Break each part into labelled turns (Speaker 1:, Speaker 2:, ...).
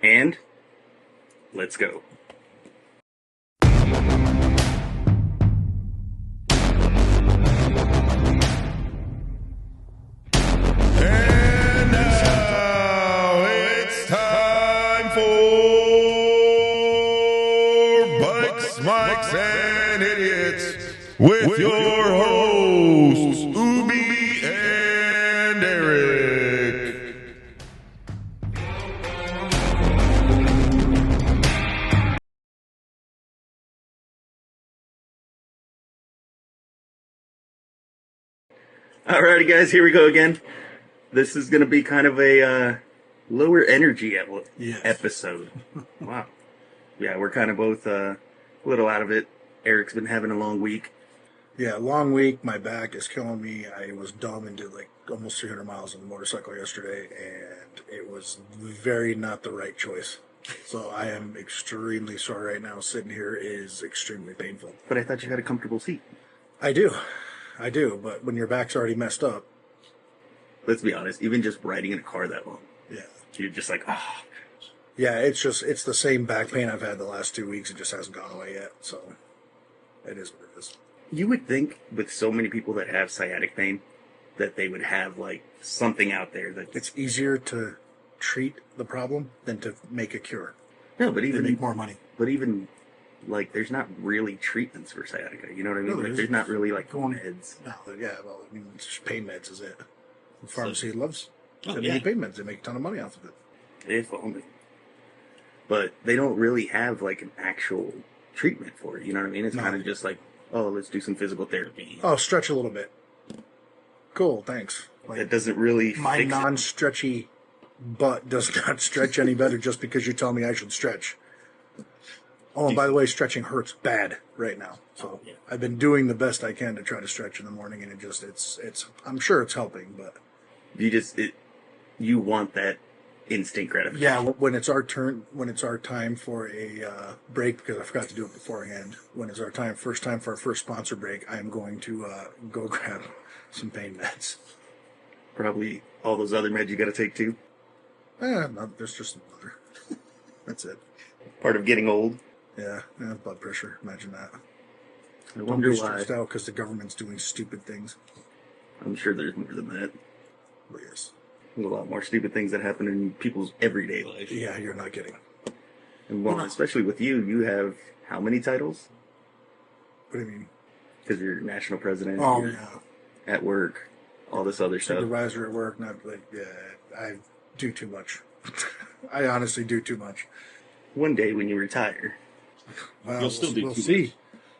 Speaker 1: And let's go.
Speaker 2: And now it's time for Bikes, Mics, and Idiots with your hosts, Ubi and Eric.
Speaker 1: Alrighty, guys, here we go again. This is going to be kind of a lower energy episode. Wow. Yeah, we're kind of both a little out of it. Eric's been having a long week.
Speaker 3: Yeah, long week. My back is killing me. I was dumb and did like almost 300 miles on the motorcycle yesterday, and it was very not the right choice. So I am extremely sore right now. Sitting here is extremely painful.
Speaker 1: But I thought you had a comfortable seat.
Speaker 3: I do, but when your back's already messed up.
Speaker 1: Let's be honest, even just riding in a car that long,
Speaker 3: Yeah.
Speaker 1: you're just like, ah.
Speaker 3: Yeah, it's the same back pain I've had the last 2 weeks. It just hasn't gone away yet. So it is what it is.
Speaker 1: You would think with so many people that have sciatic pain that they would have like something out there that
Speaker 3: It's easier to treat the problem than to make a cure.
Speaker 1: no, but
Speaker 3: They
Speaker 1: even
Speaker 3: make more money.
Speaker 1: But even like, there's not really treatments for sciatica. You know what I mean?
Speaker 3: No,
Speaker 1: Like, there's not really like
Speaker 3: Going-
Speaker 1: meds.
Speaker 3: No, yeah, well, I mean, it's just pain meds is it. The pharmacy loves
Speaker 1: Oh,
Speaker 3: sending
Speaker 1: yeah.
Speaker 3: you pain meds. They make a ton of money off of it.
Speaker 1: If only. But they don't really have like an actual treatment for it. You know what I mean? It's
Speaker 3: No.
Speaker 1: kind of just like, oh, let's do some physical therapy.
Speaker 3: Oh, stretch a little bit. Cool, thanks.
Speaker 1: That
Speaker 3: Like,
Speaker 1: doesn't really
Speaker 3: my
Speaker 1: fix it.
Speaker 3: non-stretchy butt does not stretch any better just because you tell me I should stretch. Oh, and by the way, stretching hurts bad right now. So
Speaker 1: yeah.
Speaker 3: I've been doing the best I can to try to stretch in the morning, and it's. I'm sure it's helping, but
Speaker 1: You want that instant gratification.
Speaker 3: yeah, when it's our turn, when it's our time for a break, because I forgot to do it beforehand. When it's our first time for our first sponsor break, I am going to go grab some pain meds.
Speaker 1: Probably all those other meds you got to take too.
Speaker 3: No, there's just some other. That's it.
Speaker 1: Part of getting old.
Speaker 3: Yeah, blood pressure. Imagine that.
Speaker 1: I
Speaker 3: Don't
Speaker 1: wonder
Speaker 3: be
Speaker 1: why.
Speaker 3: stressed out because the government's doing stupid things.
Speaker 1: I'm sure there's more than that.
Speaker 3: But yes.
Speaker 1: There's a lot more stupid things that happen in people's everyday life.
Speaker 3: Yeah, you're not kidding.
Speaker 1: And well, especially with you, you have how many titles?
Speaker 3: What do you mean?
Speaker 1: Because you're national president.
Speaker 3: Oh,
Speaker 1: you're
Speaker 3: yeah.
Speaker 1: at work, all this other stuff.
Speaker 3: Supervisor at work, not like, yeah, I do too much. I honestly do too much.
Speaker 1: One day when you retire,
Speaker 3: Well,
Speaker 4: You'll still do
Speaker 3: we'll
Speaker 4: too
Speaker 3: see.
Speaker 4: much.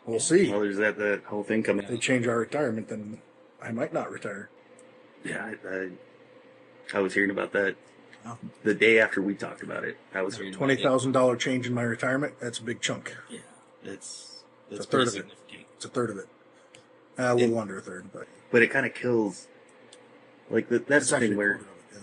Speaker 3: We'll see.
Speaker 1: well, there's that whole thing coming
Speaker 3: If they
Speaker 1: out.
Speaker 3: change our retirement, then I might not retire.
Speaker 1: Yeah, I was hearing about that
Speaker 3: Oh.
Speaker 1: the day after we talked about it. I was hearing about it.
Speaker 3: $20,000 change in my retirement, that's a big chunk.
Speaker 4: Yeah, it's
Speaker 3: a third
Speaker 4: pretty
Speaker 3: of it.
Speaker 4: significant.
Speaker 3: It's a third of it. A little under a third, but
Speaker 1: But it kind of kills. Like that's
Speaker 3: it's
Speaker 1: the
Speaker 3: actually
Speaker 1: thing
Speaker 3: a
Speaker 1: where
Speaker 3: quarter of it,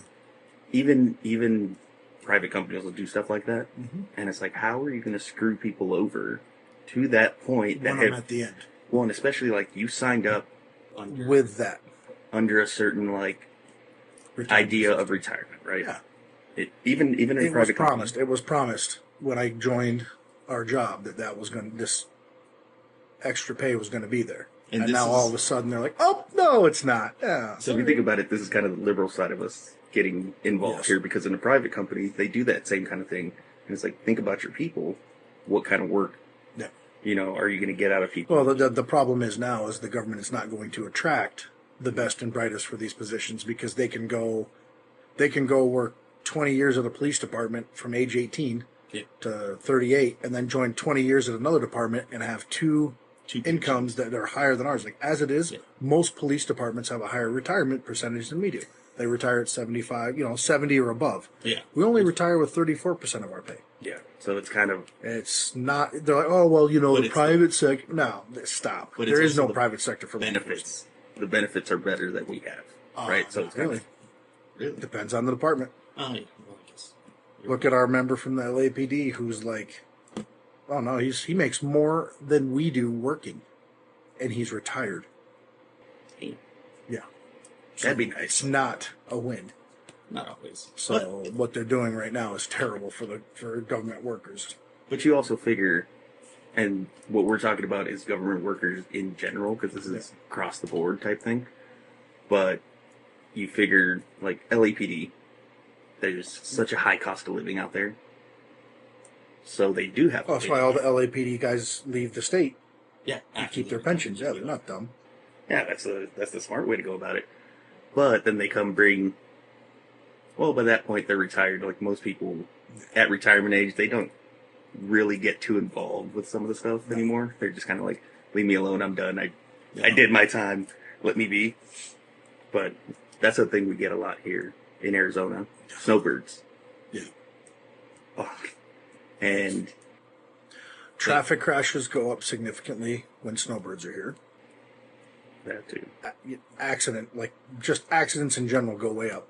Speaker 1: even private companies will do stuff like that,
Speaker 3: Mhm.
Speaker 1: and it's like, how are you going to screw people over to that point?
Speaker 3: yeah.
Speaker 1: That
Speaker 3: When I'm
Speaker 1: have,
Speaker 3: at the end.
Speaker 1: well, and especially like you signed up under
Speaker 3: With that.
Speaker 1: under a certain like
Speaker 3: retirement
Speaker 1: idea
Speaker 3: system.
Speaker 1: of retirement, right?
Speaker 3: Yeah.
Speaker 1: Even in
Speaker 3: It was
Speaker 1: private
Speaker 3: promised.
Speaker 1: companies.
Speaker 3: It was promised when I joined our job that was going to, this extra pay was going to be there.
Speaker 4: And
Speaker 3: And
Speaker 4: this
Speaker 3: now
Speaker 4: is-
Speaker 3: all of a sudden they're like, oh, no, it's not. Yeah.
Speaker 1: So if you think about it, this is kind of the liberal side of us getting involved
Speaker 3: Yes.
Speaker 1: here, because in a private company, they do that same kind of thing. And it's like, think about your people. What kind of work,
Speaker 3: Yeah.
Speaker 1: are you going to get out of people?
Speaker 3: Well, the problem is now is the government is not going to attract the best and brightest for these positions because they can go work 20 years at a police department from age 18
Speaker 4: Yeah.
Speaker 3: to 38 and then join 20 years at another department and have two incomes that are higher than ours. Like as it is,
Speaker 4: Yeah.
Speaker 3: most police departments have a higher retirement percentage than we do. They retire at 75, 70 or above.
Speaker 4: Yeah.
Speaker 3: We only retire with 34% of our pay.
Speaker 1: Yeah. So it's kind of,
Speaker 3: It's not, they're like, oh, well,
Speaker 4: But
Speaker 3: the
Speaker 4: it's
Speaker 3: private sector. No, stop.
Speaker 4: But
Speaker 3: There
Speaker 4: it's
Speaker 3: is
Speaker 4: also
Speaker 3: no
Speaker 4: the
Speaker 3: private sector for law
Speaker 1: benefits. The benefits are better that we have, right? So it's kind
Speaker 3: really?
Speaker 1: of,
Speaker 4: Really?
Speaker 3: Depends on the department.
Speaker 4: Oh, yeah. Well, I guess.
Speaker 3: Look at our member from the LAPD who's like, oh no, he makes more than we do working, and he's retired.
Speaker 1: hey,
Speaker 3: Yeah,
Speaker 1: that'd be
Speaker 3: It's
Speaker 1: nice.
Speaker 3: not a win.
Speaker 4: Not always.
Speaker 3: So what they're doing right now is terrible for government workers.
Speaker 1: But you also figure, and what we're talking about is government workers in general, because this is across the board type thing. But you figure, like LAPD, there's such a high cost of living out there. So they do have.
Speaker 3: That's why all the LAPD guys leave the state.
Speaker 4: Yeah.
Speaker 3: To keep their pensions. Yeah, they're not dumb.
Speaker 1: Yeah, that's the smart way to go about it. But then they come bring. Well, by that point they're retired. Like most people at retirement age, they don't really get too involved with some of the stuff anymore. They're just kind of like, leave me alone. I'm done. I did my time. Let me be. But that's a thing we get a lot here in Arizona. Snowbirds.
Speaker 3: Yeah.
Speaker 1: Oh. And
Speaker 3: traffic crashes go up significantly when snowbirds are here.
Speaker 1: That too.
Speaker 3: Just accidents in general go way up.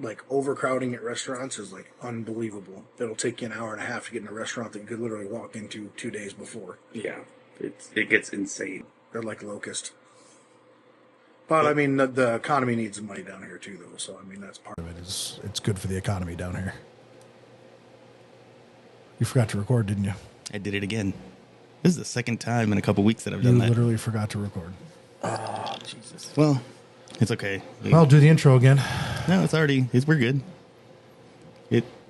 Speaker 3: Like overcrowding at restaurants is like unbelievable. It'll take you an hour and a half to get in a restaurant that you could literally walk into 2 days before.
Speaker 1: Yeah, it gets insane.
Speaker 3: They're like locust. But I mean, the economy needs the money down here too, though. So I mean, that's part of it. It's good for the economy down here. You forgot to record, didn't you?
Speaker 4: I did it again. This is the second time in a couple weeks that I've done that.
Speaker 3: You literally forgot to record.
Speaker 4: Oh, Jesus. Well, it's okay.
Speaker 3: Well, do the intro again.
Speaker 4: No, we're good.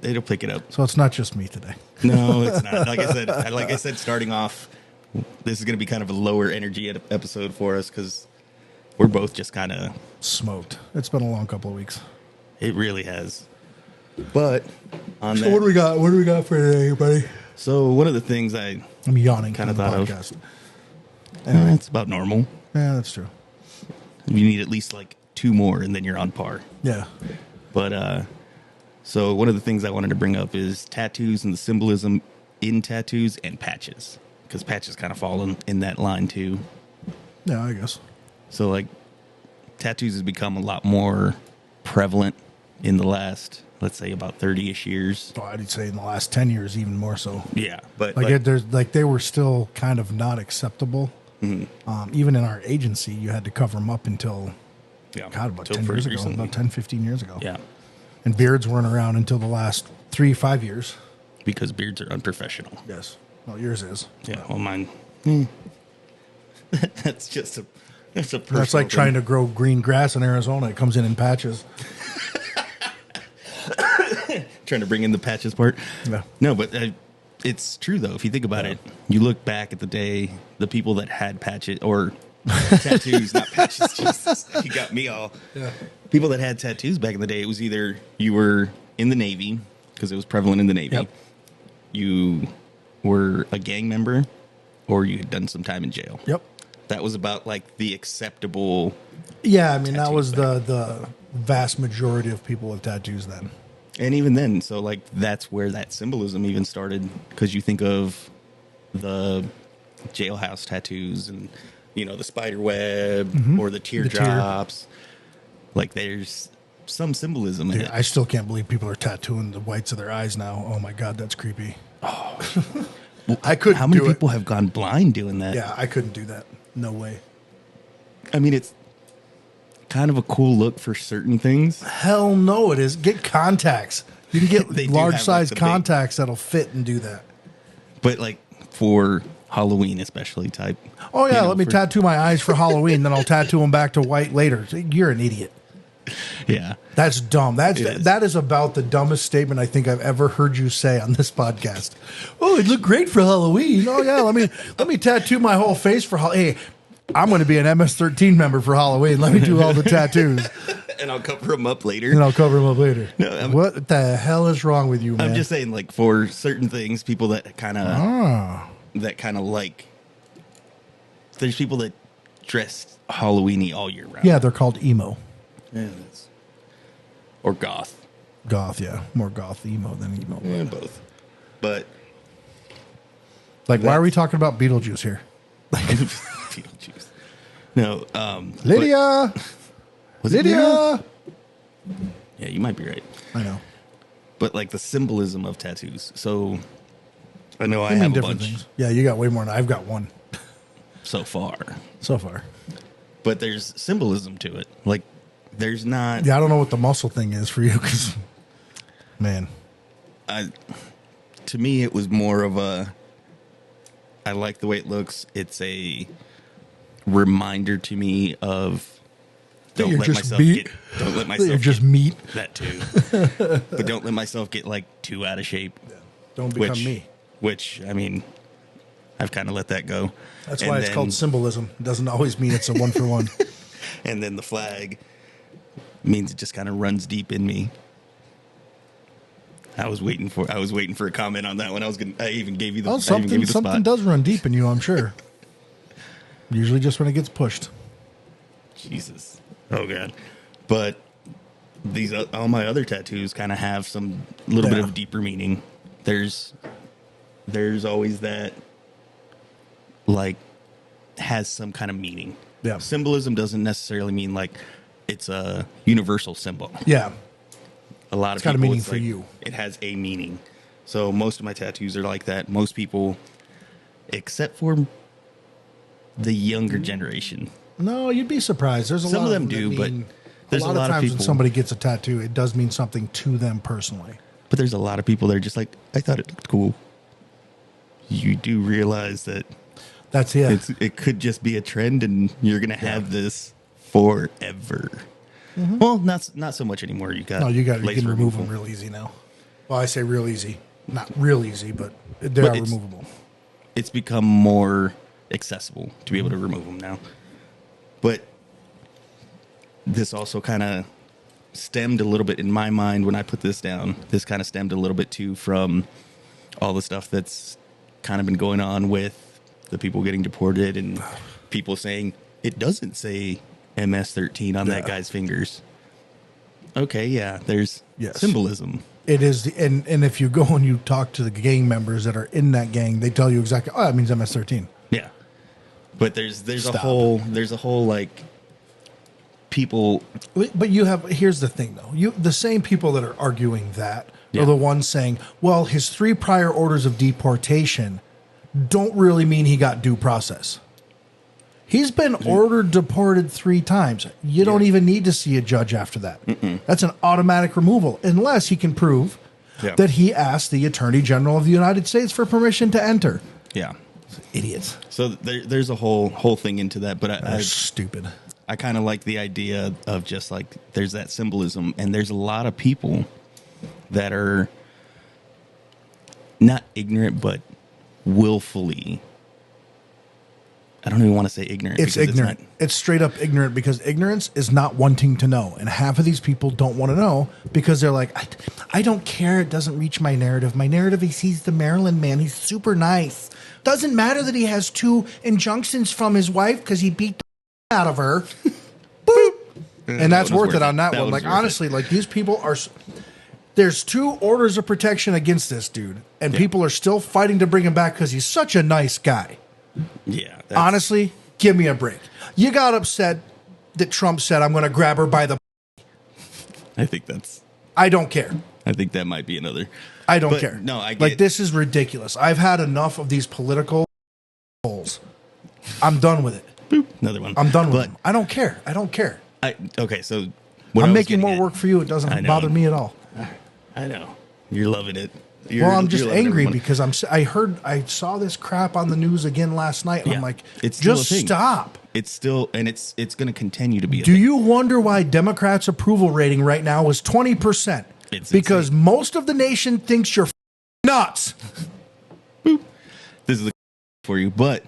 Speaker 4: It'll pick it up.
Speaker 3: So it's not just me today.
Speaker 4: No, it's not. Like I said, starting off, this is going to be kind of a lower energy episode for us because we're both just kind of
Speaker 3: smoked. It's been a long couple of weeks.
Speaker 4: It really has. But
Speaker 3: what do we got? What do we got for today, everybody?
Speaker 4: So one of the things I'm
Speaker 3: yawning.
Speaker 4: Kind of thought of. It's about normal.
Speaker 3: Yeah, that's true.
Speaker 4: You need at least like 2 more, and then you're on par.
Speaker 3: Yeah.
Speaker 4: But so one of the things I wanted to bring up is tattoos and the symbolism in tattoos and patches, because patches kind of fall in that line too.
Speaker 3: Yeah, I guess.
Speaker 4: So like tattoos has become a lot more prevalent in the last, let's say, about 30-ish years.
Speaker 3: Oh, I'd say in the last 10 years, even more so.
Speaker 4: Yeah, but
Speaker 3: there's they were still kind of not acceptable. Mm-hmm. Even in our agency, you had to cover them up until, about 10 years ago, recently. About 10, 15 years ago.
Speaker 4: Yeah.
Speaker 3: And beards weren't around until the last 3-5 years.
Speaker 4: Because beards are unprofessional.
Speaker 3: Yes. Well, yours is.
Speaker 4: Yeah, well, mine. That's just a personal
Speaker 3: That's like
Speaker 4: thing.
Speaker 3: trying to grow green grass in Arizona. It comes in patches.
Speaker 4: Trying to bring in the patches part.
Speaker 3: Yeah.
Speaker 4: No, but it's true, though. If you think about it, you look back at the day, the people that had patches or tattoos, not patches. Jesus, you got me all.
Speaker 3: Yeah.
Speaker 4: People that had tattoos back in the day, it was either you were in the Navy, because it was prevalent in the Navy.
Speaker 3: Yep.
Speaker 4: You were a gang member, or you had done some time in jail.
Speaker 3: Yep.
Speaker 4: That was about like the acceptable.
Speaker 3: Yeah, I mean, that was the vast majority of people with tattoos then.
Speaker 4: And even then, so like that's where that symbolism even started, because you think of the jailhouse tattoos and, the spider web or the teardrops. Like there's some symbolism in it.
Speaker 3: I still can't believe people are tattooing the whites of their eyes now. Oh my God, that's creepy.
Speaker 4: Oh,
Speaker 3: I couldn't.
Speaker 4: How many people have gone blind doing that?
Speaker 3: Yeah, I couldn't do that. No way.
Speaker 4: I mean, it's kind of a cool look for certain things.
Speaker 3: Hell no, it is. Get contacts. You can get large size contacts that'll fit and do that.
Speaker 4: But like for Halloween, especially type.
Speaker 3: Oh yeah, let me tattoo my eyes for Halloween, then I'll tattoo them back to white later. You're an idiot.
Speaker 4: Yeah,
Speaker 3: that's dumb. That is about the dumbest statement I think I've ever heard you say on this podcast. Oh, it looked great for Halloween. Oh yeah, let me tattoo my whole face for Halloween. Hey, I'm going to be an MS-13 member for Halloween. Let me do all the tattoos.
Speaker 4: And I'll cover them up later.
Speaker 3: No, what the hell is wrong with you, man?
Speaker 4: I'm just saying, like, for certain things, people that kind of like, there's people that dress Halloween-y all year round.
Speaker 3: Yeah, they're called emo.
Speaker 4: Yeah, or goth.
Speaker 3: Goth, yeah. More goth emo than emo.
Speaker 4: Yeah, both. But
Speaker 3: why are we talking about Beetlejuice here?
Speaker 4: Beetlejuice. No,
Speaker 3: Lydia.
Speaker 4: Was it Lydia? Yeah, you might be right.
Speaker 3: I know.
Speaker 4: But like the symbolism of tattoos. So I know I have a bunch.
Speaker 3: Things. Yeah, you got way more than I've got one.
Speaker 4: So far.
Speaker 3: So far.
Speaker 4: But there's symbolism to it. Like there's not.
Speaker 3: Yeah, I don't know what the muscle thing is for you, because, man.
Speaker 4: To me, it was more of a, I like the way it looks. It's a reminder to me of don't let myself
Speaker 3: You're just meat.
Speaker 4: That too. But don't let myself get like too out of shape.
Speaker 3: Yeah. Don't become me.
Speaker 4: Which, I mean, I've kind of let that go.
Speaker 3: That's why it's called symbolism. It doesn't always mean it's a one for one.
Speaker 4: And then the flag means it just kind of runs deep in me. I was waiting for a comment on that one. I even gave you the
Speaker 3: something does run deep in you, I'm sure. Usually just when it gets pushed.
Speaker 4: Jesus. Oh God. But these all my other tattoos kind of have some little bit of deeper meaning. There's always that, like, has some kind of meaning.
Speaker 3: Yeah.
Speaker 4: Symbolism doesn't necessarily mean like it's a universal symbol.
Speaker 3: Yeah.
Speaker 4: A lot
Speaker 3: it's
Speaker 4: of people,
Speaker 3: got a meaning
Speaker 4: it's
Speaker 3: for
Speaker 4: like,
Speaker 3: you.
Speaker 4: It has a meaning. So most of my tattoos are like that. Most people, except for the younger generation.
Speaker 3: No, you'd be surprised. There's
Speaker 4: Some
Speaker 3: lot
Speaker 4: of them do, but there's
Speaker 3: a lot of times
Speaker 4: people,
Speaker 3: when somebody gets a tattoo, it does mean something to them personally.
Speaker 4: But there's a lot of people that are just like, I thought it looked cool. You do realize that it could just be a trend, and you're gonna have this forever. Mm-hmm. Well, not so much anymore. You can
Speaker 3: remove them real easy now. Well, I say real easy, not real easy, but they are removable.
Speaker 4: It's become more accessible to be able to remove them now. But this also kind of stemmed a little bit in my mind when I put this down. This kind of stemmed a little bit too from all the stuff that's kind of been going on with the people getting deported and people saying it doesn't say MS-13 on that guy's fingers. Okay, yeah, there's symbolism.
Speaker 3: It is, and if you go and you talk to the gang members that are in that gang, they tell you exactly, that means MS-13.
Speaker 4: Yeah. But there's a whole like people.
Speaker 3: But here's the thing though. The same people that are arguing that are the ones saying, well, his 3 prior orders of deportation don't really mean he got due process. He's been ordered deported 3 times. You don't even need to see a judge after that. Mm-mm. That's an automatic removal, unless he can prove that he asked the Attorney General of the United States for permission to enter.
Speaker 4: Yeah.
Speaker 3: Idiots.
Speaker 4: So there's a whole thing into that, but
Speaker 3: I stupid.
Speaker 4: I kind of like the idea of just like there's that symbolism, and there's a lot of people that are not ignorant, but willfully. I don't even want to say ignorant.
Speaker 3: It's ignorant. It's straight up ignorant, because ignorance is not wanting to know. And half of these people don't want to know because they're like, I don't care. It doesn't reach my narrative. My narrative is he's the Maryland man. He's super nice. Doesn't matter that he has 2 injunctions from his wife because he beat the out of her. Boop. And that's worth it on that one. Like, honestly, like, these people are... There's 2 orders of protection against this dude. And people are still fighting to bring him back because he's such a nice guy.
Speaker 4: Yeah.
Speaker 3: Honestly, give me a break. You got upset that Trump said, I'm going to grab her by the... I don't care.
Speaker 4: I think that might be another...
Speaker 3: I don't care.
Speaker 4: No, I get...
Speaker 3: Like, this is ridiculous. I've had enough of these political holes. I'm done with it.
Speaker 4: Boop, another one.
Speaker 3: I'm done with them. I don't care.
Speaker 4: Okay, so...
Speaker 3: I'm making more work for you. It doesn't bother me at all.
Speaker 4: I know. You're loving it.
Speaker 3: I'm just angry because I saw this crap on the news again last night. And I'm like, just stop.
Speaker 4: It's still, and it's going to continue to be a
Speaker 3: thing.
Speaker 4: Do
Speaker 3: you wonder why Democrats' approval rating right now is 20%?
Speaker 4: It's
Speaker 3: because
Speaker 4: insane.
Speaker 3: Most of the nation thinks you're nuts.
Speaker 4: Boop. This is for you, but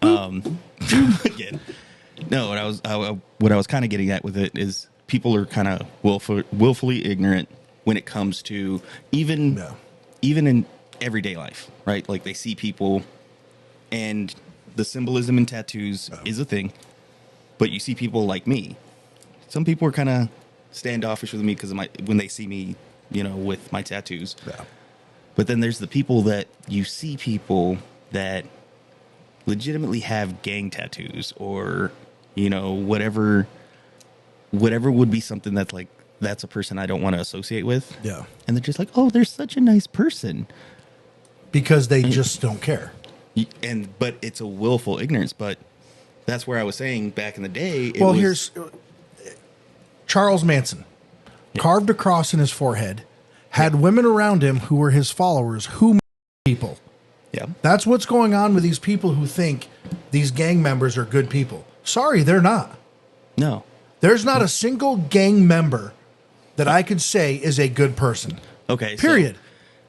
Speaker 4: again, no. What I was kind of getting at with it is people are kind of willfully ignorant when it comes to even in everyday life, right? Like, they see people, and the symbolism in tattoos is a thing, but you see people like me. Some people are kind of standoffish with me because when they see me, with my tattoos. Yeah. But then there's the people that you see people that legitimately have gang tattoos, or whatever would be something that's like, that's a person I don't want to associate with.
Speaker 3: Yeah.
Speaker 4: And they're just like, oh, they're such a nice person.
Speaker 3: Because they just don't care.
Speaker 4: But it's a willful ignorance. But that's where I was saying back in the day.
Speaker 3: Charles Manson carved a cross in his forehead, had women around him who were his followers who people.
Speaker 4: Yeah.
Speaker 3: That's what's going on with these people who think these gang members are good people. Sorry, they're not.
Speaker 4: No.
Speaker 3: There's not a single gang member that I could say is a good person.
Speaker 4: Okay.
Speaker 3: Period.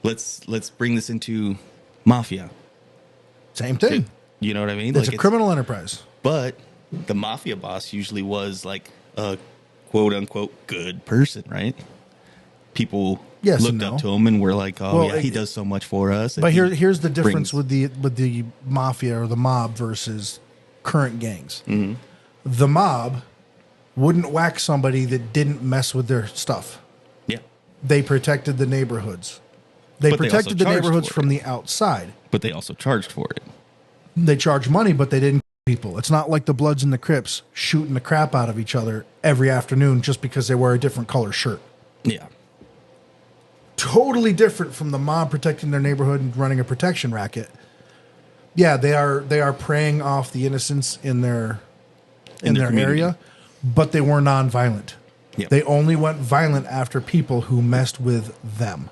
Speaker 4: So let's bring this into mafia.
Speaker 3: Same thing.
Speaker 4: You know what I mean?
Speaker 3: It's a criminal enterprise.
Speaker 4: But the mafia boss usually was like a quote unquote good person, right? People looked up to him and were like, "Oh, well, yeah, he does so much for us."
Speaker 3: But here's the difference with the mafia or the mob versus current gangs.
Speaker 4: Mm-hmm.
Speaker 3: The mob wouldn't whack somebody that didn't mess with their stuff.
Speaker 4: Yeah,
Speaker 3: they protected the neighborhoods. They protected the neighborhoods from the outside.
Speaker 4: But they also charged for it.
Speaker 3: They charged money, but they didn't kill people. It's not like the Bloods and the Crips shooting the crap out of each other every afternoon just because they wear a different color shirt.
Speaker 4: Yeah.
Speaker 3: Totally different from the mob protecting their neighborhood and running a protection racket. Yeah, they are preying off the innocents in their area, but they were non-violent.
Speaker 4: Yep.
Speaker 3: They only went violent after people who messed with them.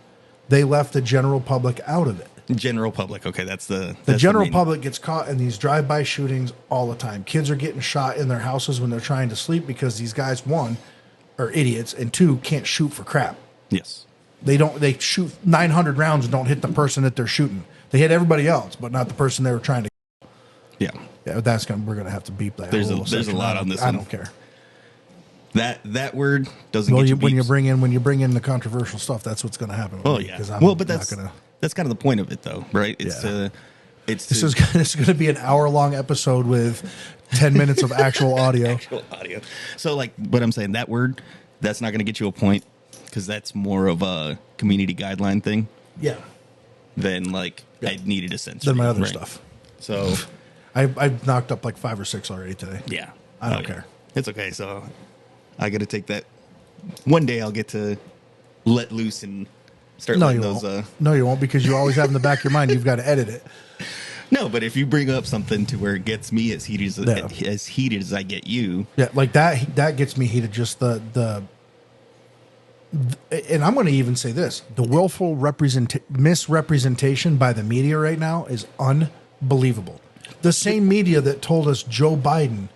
Speaker 3: They left the general public out of it.
Speaker 4: General public, okay, that's the
Speaker 3: general public gets caught in these drive-by shootings all the time. Kids are getting shot in their houses when they're trying to sleep because these guys, one, are idiots, and two, can't shoot for crap.
Speaker 4: Yes.
Speaker 3: They shoot 900 rounds and don't hit the person that they're shooting. They hit everybody else, but not the person they were trying to.
Speaker 4: Yeah.
Speaker 3: Yeah, we're gonna have to beep that.
Speaker 4: There's a lot on this one.
Speaker 3: I don't care.
Speaker 4: That word doesn't get you
Speaker 3: when you bring in the controversial stuff, that's what's going to happen.
Speaker 4: Oh yeah. But that's kind of the point of it, though, right? This is
Speaker 3: going to be an hour-long episode with 10 minutes of actual audio.
Speaker 4: So, but I'm saying that word, that's not going to get you a point because that's more of a community guideline thing.
Speaker 3: Yeah.
Speaker 4: Than I needed a censor.
Speaker 3: Than my other stuff.
Speaker 4: So
Speaker 3: I've knocked up 5 or 6 already today.
Speaker 4: Yeah.
Speaker 3: I don't care.
Speaker 4: It's okay. So I got to take that. One day I'll get to let loose and start letting those.
Speaker 3: No, you won't, because you always have in the back of your mind you've got to edit it.
Speaker 4: No, but if you bring up something to where it gets me as heated as I get you,
Speaker 3: yeah, like that gets me heated. Just the and I'm going to even say this: the willful misrepresentation by the media right now is unbelievable. The same media that told us Joe Biden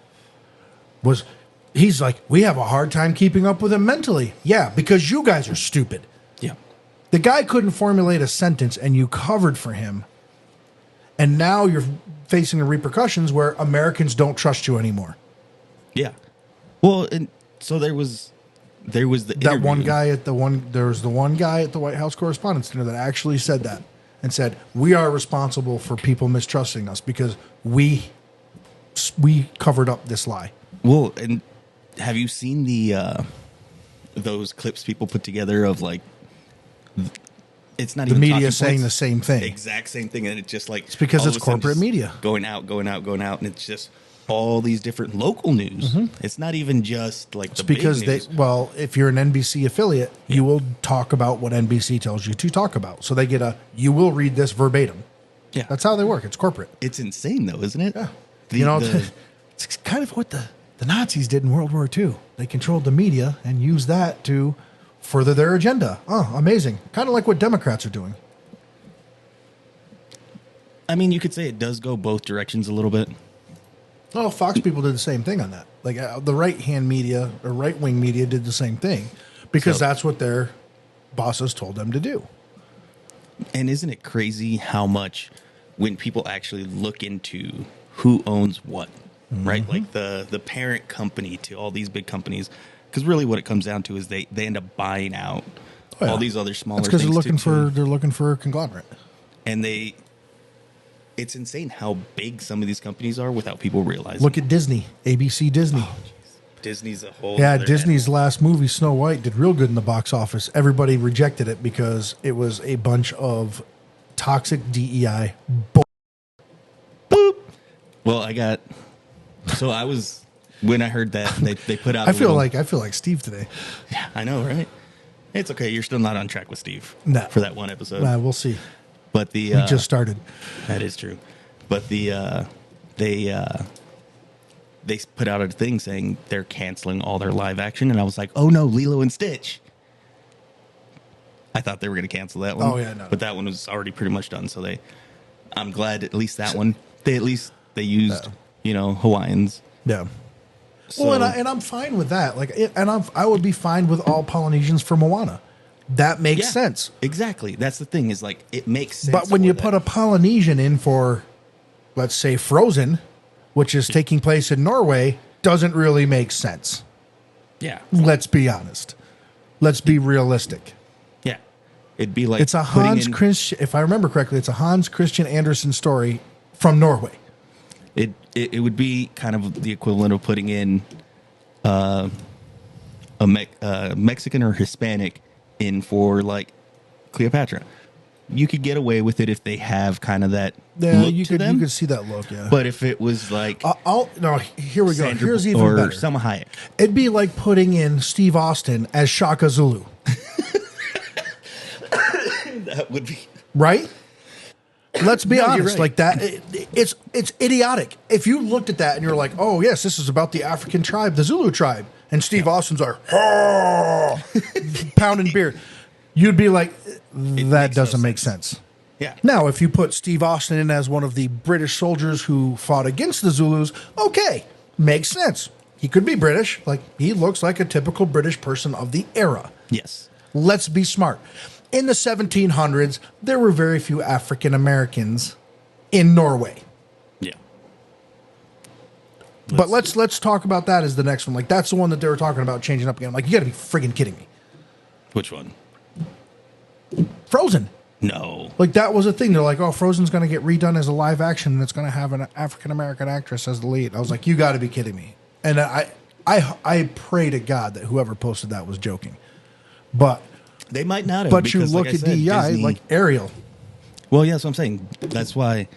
Speaker 3: he's like, we have a hard time keeping up with him mentally. Yeah, because you guys are stupid.
Speaker 4: Yeah.
Speaker 3: The guy couldn't formulate a sentence and you covered for him. And now you're facing the repercussions where Americans don't trust you anymore.
Speaker 4: Yeah. Well, and so there was the
Speaker 3: that one guy there was the one guy at the White House Correspondents' Dinner that actually said that and said, we are responsible for people mistrusting us because we covered up this lie.
Speaker 4: Well, and have you seen those clips people put together of it's not
Speaker 3: the
Speaker 4: even
Speaker 3: media saying the same thing,
Speaker 4: exact same thing, and it's just
Speaker 3: it's because it's corporate media
Speaker 4: going out, and it's just all these different local news. Mm-hmm. It's not even just
Speaker 3: it's because big news. If you're an NBC affiliate, you will talk about what NBC tells you to talk about. So they get you will read this verbatim.
Speaker 4: Yeah,
Speaker 3: that's how they work. It's corporate.
Speaker 4: It's insane, though, isn't it?
Speaker 3: Yeah. It's kind of what the Nazis did in World War II. They controlled the media and used that to further their agenda. Oh, amazing. Kind of like what Democrats are doing.
Speaker 4: I mean, you could say it does go both directions a little bit.
Speaker 3: Oh, Fox people did the same thing on that. The right-hand media or right-wing media did the same thing because that's what their bosses told them to do.
Speaker 4: And isn't it crazy how much when people actually look into who owns what? Mm-hmm. Right, like the parent company to all these big companies, because really what it comes down to is they end up buying out all these other smaller.
Speaker 3: That's because they're looking for a conglomerate,
Speaker 4: and it's insane how big some of these companies are without people realizing.
Speaker 3: Look at Disney, ABC Disney.
Speaker 4: Oh, Disney's a whole.
Speaker 3: Yeah, Disney's last movie, Snow White, did real good in the box office. Everybody rejected it because it was a bunch of toxic DEI.
Speaker 4: Boop. Well, I was when I heard that they put out.
Speaker 3: I feel like Steve today.
Speaker 4: Yeah, I know, right? It's okay. You're still not on track with Steve.
Speaker 3: No.
Speaker 4: For that one episode.
Speaker 3: We'll see.
Speaker 4: But
Speaker 3: we just started.
Speaker 4: That is true. But they they put out a thing saying they're canceling all their live action, and I was like, oh no, Lilo and Stitch. I thought they were going to cancel that one.
Speaker 3: Oh, yeah, no.
Speaker 4: But that one was already pretty much done. So I'm glad at least that one, they used, Hawaiians.
Speaker 3: Yeah.
Speaker 4: So,
Speaker 3: Well, and I'm fine with that. I would be fine with all Polynesians for Moana. That makes sense.
Speaker 4: Exactly. That's the thing is like, it makes sense.
Speaker 3: But when you put a Polynesian in for, let's say, Frozen, which is taking place in Norway, doesn't really make sense.
Speaker 4: Yeah.
Speaker 3: Let's be honest. Let's be realistic.
Speaker 4: Yeah. It'd be like
Speaker 3: It's a Christian, if I remember correctly, it's a Hans Christian Andersen story from Norway.
Speaker 4: It would be kind of the equivalent of putting in a Mexican or Hispanic in for like Cleopatra. You could get away with it if they have kind of that look
Speaker 3: you
Speaker 4: to them.
Speaker 3: You could see that look, yeah.
Speaker 4: But if it was like
Speaker 3: here we go.
Speaker 4: Sandra
Speaker 3: Here's even
Speaker 4: or
Speaker 3: better.
Speaker 4: Selma Hayek.
Speaker 3: It'd be like putting in Steve Austin as Shaka Zulu.
Speaker 4: That would be
Speaker 3: Right? Let's be honest.
Speaker 4: you're right.
Speaker 3: Like that, it's idiotic. If you looked at that and you're like, oh yes, this is about the African tribe, the Zulu tribe, and Steve Austin's are pounding beer, you'd be like, that doesn't make sense.
Speaker 4: Yeah.
Speaker 3: Now, if you put Steve Austin in as one of the British soldiers who fought against the Zulus, okay, makes sense. He could be British. Like, he looks like a typical British person of the era.
Speaker 4: Yes.
Speaker 3: Let's be smart. In the 1700s, there were very few African Americans in Norway.
Speaker 4: Yeah.
Speaker 3: But let's talk about that as the next one. Like, that's the one that they were talking about changing up again. I'm like, you got to be friggin' kidding me.
Speaker 4: Which one?
Speaker 3: Frozen.
Speaker 4: No.
Speaker 3: Like, that was a thing. They're like, oh, Frozen's going to get redone as a live action, and it's going to have an African American actress as the lead. I was like, you got to be kidding me. And I pray to God that whoever posted that was joking. But
Speaker 4: They might not have.
Speaker 3: But you
Speaker 4: because,
Speaker 3: look
Speaker 4: like I
Speaker 3: at
Speaker 4: said,
Speaker 3: DEI,
Speaker 4: Disney-
Speaker 3: like Ariel.
Speaker 4: Well, yeah, that's what I'm saying. That's why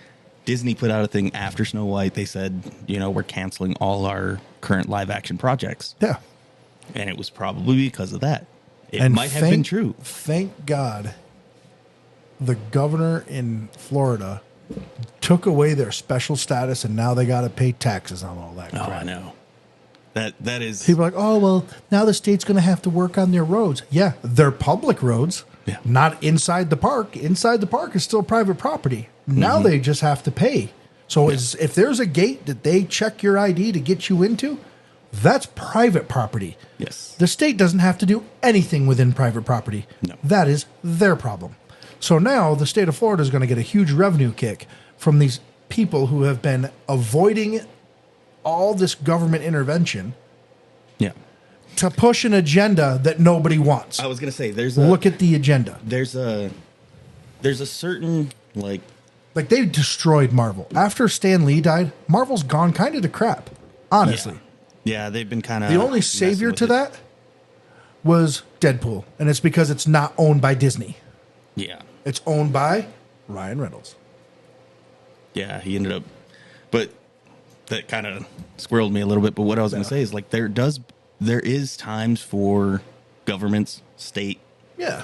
Speaker 4: Disney put out a thing after Snow White. They said, we're canceling all our current live action projects.
Speaker 3: Yeah.
Speaker 4: And it was probably because of that. It
Speaker 3: And
Speaker 4: might have been true.
Speaker 3: Thank God the governor in Florida took away their special status, and now they got to pay taxes on all that crap.
Speaker 4: Oh, I know. That is...
Speaker 3: People are like, oh, well, now the state's going to have to work on their roads. Yeah, they're public roads,
Speaker 4: Yeah.
Speaker 3: not inside the park. Inside the park is still private property. Now they just have to pay. So if there's a gate that they check your ID to get you into, that's private property.
Speaker 4: Yes.
Speaker 3: The state doesn't have to do anything within private property.
Speaker 4: No.
Speaker 3: That is their problem. So now the state of Florida is going to get a huge revenue kick from these people who have been avoiding all this government intervention
Speaker 4: Yeah.
Speaker 3: to push an agenda that nobody wants.
Speaker 4: I was going to say,
Speaker 3: Look at the agenda.
Speaker 4: There's a certain, like
Speaker 3: they destroyed Marvel. After Stan Lee died, Marvel's gone kind of to crap, honestly.
Speaker 4: Yeah, they've been kind of...
Speaker 3: The only savior to that was Deadpool, and it's because it's not owned by Disney.
Speaker 4: Yeah.
Speaker 3: It's owned by Ryan Reynolds.
Speaker 4: Yeah, he ended up... But that kind of squirreled me a little bit. But what I was going to say is, like, there is times for governments, state,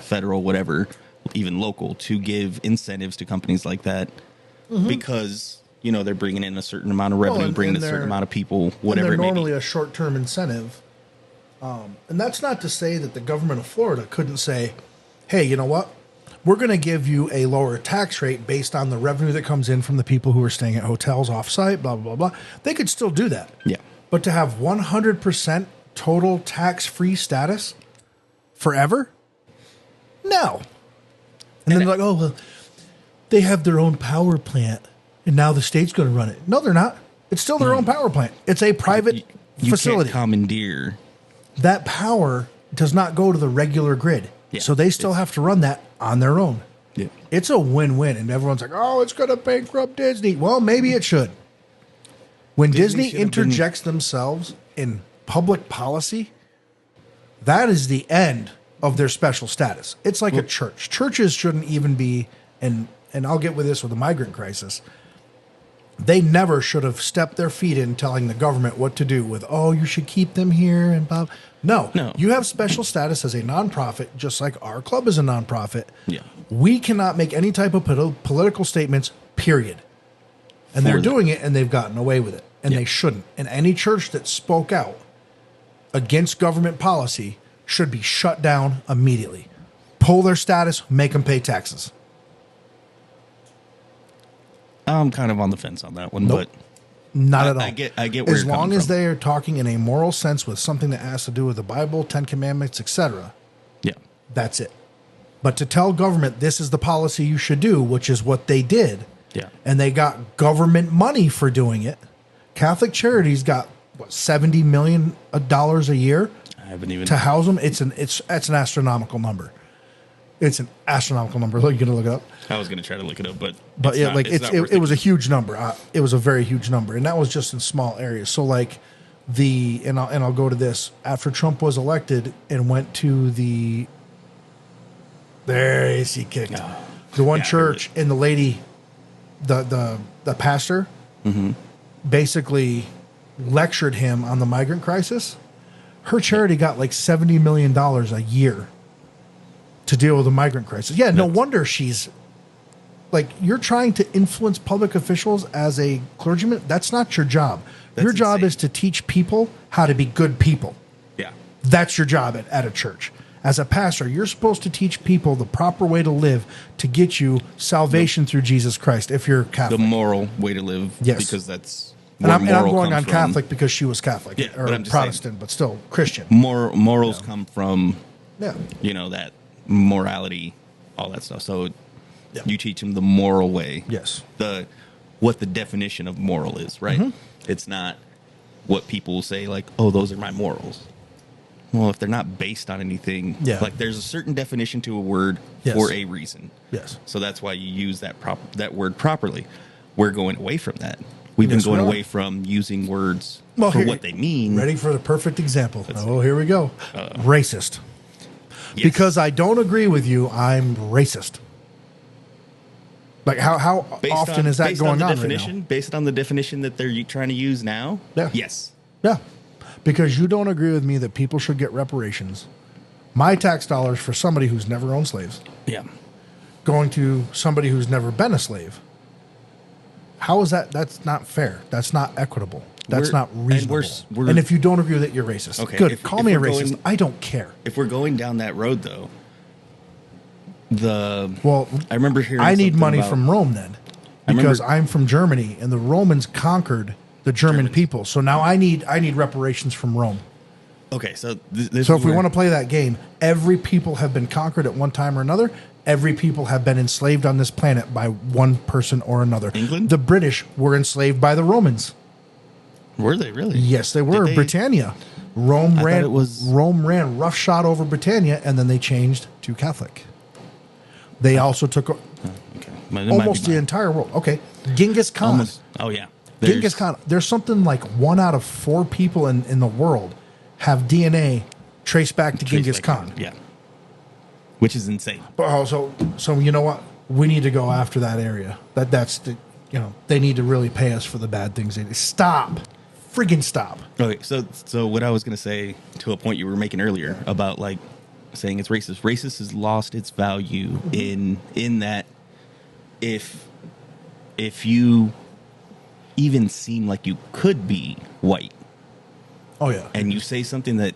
Speaker 4: federal, whatever, even local, to give incentives to companies like that because, they're bringing in a certain amount of revenue, bringing in a certain amount of people, whatever it may be.
Speaker 3: Normally a short-term incentive. And that's not to say that the government of Florida couldn't say, hey, you know what? We're going to give you a lower tax rate based on the revenue that comes in from the people who are staying at hotels off-site, blah, blah, blah, blah. They could still do that.
Speaker 4: Yeah.
Speaker 3: But to have 100% total tax-free status forever? No. And then they're like, oh, well, they have their own power plant, and now the state's going to run it. No, they're not. It's still their own power plant. It's a private facility.
Speaker 4: You can't commandeer.
Speaker 3: That power does not go to the regular grid.
Speaker 4: Yeah,
Speaker 3: so they still have to run that on their own.
Speaker 4: Yeah.
Speaker 3: It's a win-win. And everyone's like, oh, it's going to bankrupt Disney. Well, maybe it should. When Disney interjects themselves in public policy, that is the end of their special status. It's like a church. Churches shouldn't even be, and I'll get with this with the migrant crisis, they never should have stepped their feet in telling the government what to do with, oh, you should keep them here and blah. No. You have special status as a nonprofit, just like our club is a nonprofit.
Speaker 4: Yeah.
Speaker 3: We cannot make any type of political statements, period. And they're doing it, and they've gotten away with it. and they shouldn't. And any church that spoke out against government policy should be shut down immediately. Pull their status, make them pay taxes.
Speaker 4: I'm kind of on the fence on that one,
Speaker 3: Nope.
Speaker 4: but
Speaker 3: Not at all.
Speaker 4: I get where
Speaker 3: as
Speaker 4: you're
Speaker 3: long
Speaker 4: coming
Speaker 3: as
Speaker 4: from.
Speaker 3: they are talking in a moral sense with something that has to do with the Bible, 10 Commandments, etc.
Speaker 4: Yeah.
Speaker 3: That's it. But to tell government this is the policy you should do, which is what they did,
Speaker 4: Yeah.
Speaker 3: and they got government money for doing it. Catholic Charities got what, $70 million a year
Speaker 4: I haven't even
Speaker 3: to house them. It's an astronomical number. It's an astronomical number. Look, you gonna look it up.
Speaker 4: I was going to try to look it up, but
Speaker 3: But
Speaker 4: it's
Speaker 3: yeah,
Speaker 4: not-
Speaker 3: like
Speaker 4: it's not worth
Speaker 3: it was a huge number. It was a very huge number, and that was just in small areas. So like I'll go to this after Trump was elected and went to there is he kicked the one
Speaker 4: Yeah, I heard
Speaker 3: church, and the lady, the pastor, basically lectured him on the migrant crisis. Her charity got like $70 million a year to deal with the migrant crisis. Yeah, no wonder she's like, you're trying to influence public officials as a clergyman. That's not your job. Your job
Speaker 4: insane.
Speaker 3: is to teach people how to be good people.
Speaker 4: Yeah.
Speaker 3: That's your job at a church. As a pastor, you're supposed to teach people the proper way to live to get you salvation through Jesus Christ if you're
Speaker 4: The
Speaker 3: Catholic.
Speaker 4: moral way to live.
Speaker 3: Yes.
Speaker 4: Because that's
Speaker 3: and
Speaker 4: where
Speaker 3: I'm
Speaker 4: moral
Speaker 3: going on
Speaker 4: comes from.
Speaker 3: Catholic because she was Catholic,
Speaker 4: Yeah,
Speaker 3: or
Speaker 4: but I'm just
Speaker 3: Protestant, but still Christian.
Speaker 4: Morals come from,
Speaker 3: Yeah.
Speaker 4: that morality, all that stuff. So
Speaker 3: Yeah.
Speaker 4: you teach them the moral way.
Speaker 3: Yes.
Speaker 4: What the definition of moral is, right?
Speaker 3: Mm-hmm.
Speaker 4: It's not what people say like, oh, those are my morals. Well, if they're not based on anything,
Speaker 3: Yeah.
Speaker 4: like there's a certain definition to a word
Speaker 3: Yes.
Speaker 4: for a reason.
Speaker 3: Yes.
Speaker 4: So that's why you use that word properly. We're going away from that. We've
Speaker 3: Yes,
Speaker 4: been going
Speaker 3: we are.
Speaker 4: away from using words
Speaker 3: Well,
Speaker 4: for
Speaker 3: here-
Speaker 4: what they mean.
Speaker 3: Ready for the perfect example. Oh, here we go. Racist.
Speaker 4: Yes.
Speaker 3: Because I don't agree with you, I'm racist. Like how often is that
Speaker 4: based
Speaker 3: going
Speaker 4: the
Speaker 3: on
Speaker 4: definition,
Speaker 3: right
Speaker 4: Based on the definition that they're trying to use now?
Speaker 3: Yeah.
Speaker 4: Yes.
Speaker 3: now? Yeah. Because you don't agree with me that people should get reparations. My tax dollars for somebody who's never owned slaves
Speaker 4: Yeah.
Speaker 3: going to somebody who's never been a slave. How is that? That's not fair. That's not equitable. That's
Speaker 4: We're-
Speaker 3: not
Speaker 4: and
Speaker 3: reasonable.
Speaker 4: we're-
Speaker 3: And if you don't agree with it, you're racist.
Speaker 4: Okay,
Speaker 3: Good.
Speaker 4: if-
Speaker 3: Call
Speaker 4: if
Speaker 3: me a
Speaker 4: we're
Speaker 3: racist.
Speaker 4: going-
Speaker 3: I don't care.
Speaker 4: If we're going down that road, though,
Speaker 3: Well,
Speaker 4: I remember hearing
Speaker 3: I need
Speaker 4: something
Speaker 3: money
Speaker 4: about-
Speaker 3: from Rome then,
Speaker 4: I remember-
Speaker 3: because I'm from Germany and the Romans conquered the German
Speaker 4: Germans.
Speaker 3: people. So now I need reparations from Rome.
Speaker 4: Okay, so this
Speaker 3: So
Speaker 4: is
Speaker 3: if we
Speaker 4: where-
Speaker 3: want to play that game, every people have been conquered at one time or another. Every people have been enslaved on this planet by one person or another.
Speaker 4: England?
Speaker 3: The British were enslaved by the Romans.
Speaker 4: Were they really?
Speaker 3: Yes, they were.
Speaker 4: Did they-
Speaker 3: Britannia. Rome
Speaker 4: I
Speaker 3: ran.
Speaker 4: thought it was-
Speaker 3: Rome ran roughshod over Britannia, and then they changed to Catholic. They also took
Speaker 4: Okay. It might be
Speaker 3: almost the
Speaker 4: mine.
Speaker 3: entire world. Okay, Genghis Khan.
Speaker 4: Almost. Oh yeah.
Speaker 3: Genghis Khan. There's something like 1 out of 4 people in the world have DNA traced back to
Speaker 4: Traced
Speaker 3: Genghis
Speaker 4: back-
Speaker 3: Khan.
Speaker 4: Yeah. Which is insane.
Speaker 3: But also, so you know what? We need to go after that area. That's the they need to really pay us for the bad things they do. Stop, friggin' stop.
Speaker 4: Okay, so what I was gonna say to a point you were making earlier about like saying it's racist. Racist has lost its value in that if you even seem like you could be white
Speaker 3: Oh yeah.
Speaker 4: and you say something that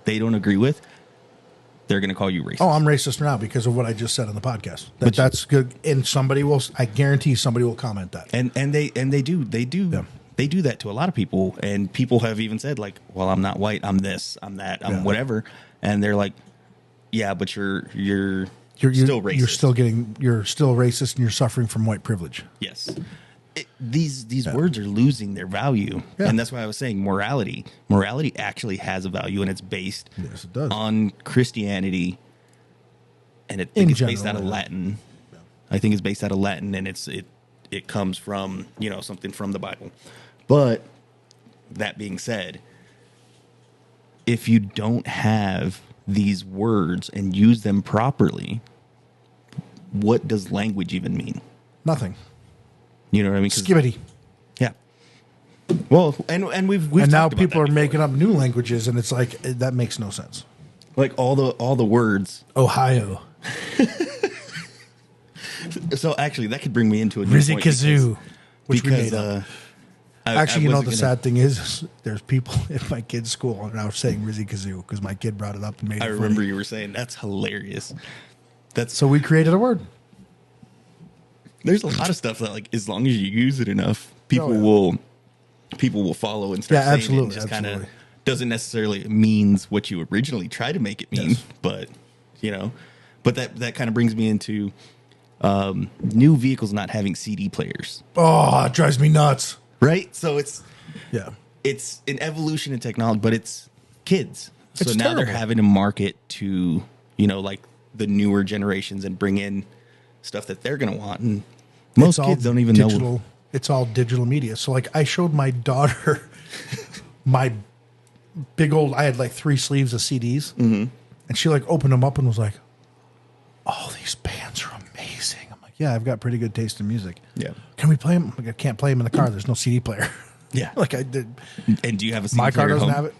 Speaker 4: they don't agree with, they're gonna call you racist.
Speaker 3: Oh, I'm racist now because of what I just said on the podcast.
Speaker 4: But
Speaker 3: That's good, and somebody will. I guarantee somebody will comment that.
Speaker 4: and they do
Speaker 3: Yeah.
Speaker 4: they do that to a lot of people, and people have even said like, well, I'm not white, I'm this, I'm that, I'm
Speaker 3: Yeah.
Speaker 4: whatever, and they're like, yeah, but you're
Speaker 3: You're
Speaker 4: still racist.
Speaker 3: You're still racist, and you're suffering from white privilege.
Speaker 4: Yes. These words are losing their value.
Speaker 3: Yeah.
Speaker 4: And that's why I was saying morality. Morality actually has a value, and it's based
Speaker 3: Yes, it does.
Speaker 4: on Christianity. And I
Speaker 3: In
Speaker 4: think it's based
Speaker 3: general,
Speaker 4: out of
Speaker 3: yeah.
Speaker 4: Latin. I think it's based out of Latin, and it comes from, something from the Bible. But that being said, if you don't have these words and use them properly, what does language even mean?
Speaker 3: Nothing.
Speaker 4: You know what I mean? 'Cause-
Speaker 3: Skibbity.
Speaker 4: Yeah. Well, and we've
Speaker 3: And now
Speaker 4: talked about
Speaker 3: people
Speaker 4: that
Speaker 3: are
Speaker 4: before.
Speaker 3: making up new languages, and it's like that makes no sense.
Speaker 4: like all the words.
Speaker 3: Ohio,
Speaker 4: So actually, that could bring me into a new point
Speaker 3: Rizikazoo, which we
Speaker 4: because
Speaker 3: made up. Actually, the sad thing is there's people at my kid's school, and I was saying Rizzy Kazoo because my kid brought it up and made it
Speaker 4: remember
Speaker 3: funny.
Speaker 4: you were saying that's hilarious.
Speaker 3: So we created a word.
Speaker 4: There's a lot of stuff that, like, as long as you use it enough, people will follow and start saying
Speaker 3: absolutely,
Speaker 4: it. And just kind of doesn't necessarily means what you originally try to make it mean, but that kind of brings me into new vehicles not having CD players.
Speaker 3: Oh, it drives me nuts.
Speaker 4: Right? So it's an evolution in technology, but it's kids. So
Speaker 3: It's
Speaker 4: now
Speaker 3: terrible.
Speaker 4: they're having to market to, like the newer generations and bring in stuff that they're going to want. And most kids don't even know.
Speaker 3: It's all digital media. So, like, I showed my daughter my big old, I had like 3 sleeves of CDs. Mm-hmm. And she, like, opened them up and was like, oh, these bands are amazing. I'm like, yeah, I've got pretty good taste in music.
Speaker 4: Yeah.
Speaker 3: Can we play them? Like, I can't play them in the car. There's no CD player.
Speaker 4: Yeah.
Speaker 3: Like, I did.
Speaker 4: And do you have a CD
Speaker 3: My car
Speaker 4: player at
Speaker 3: doesn't
Speaker 4: home?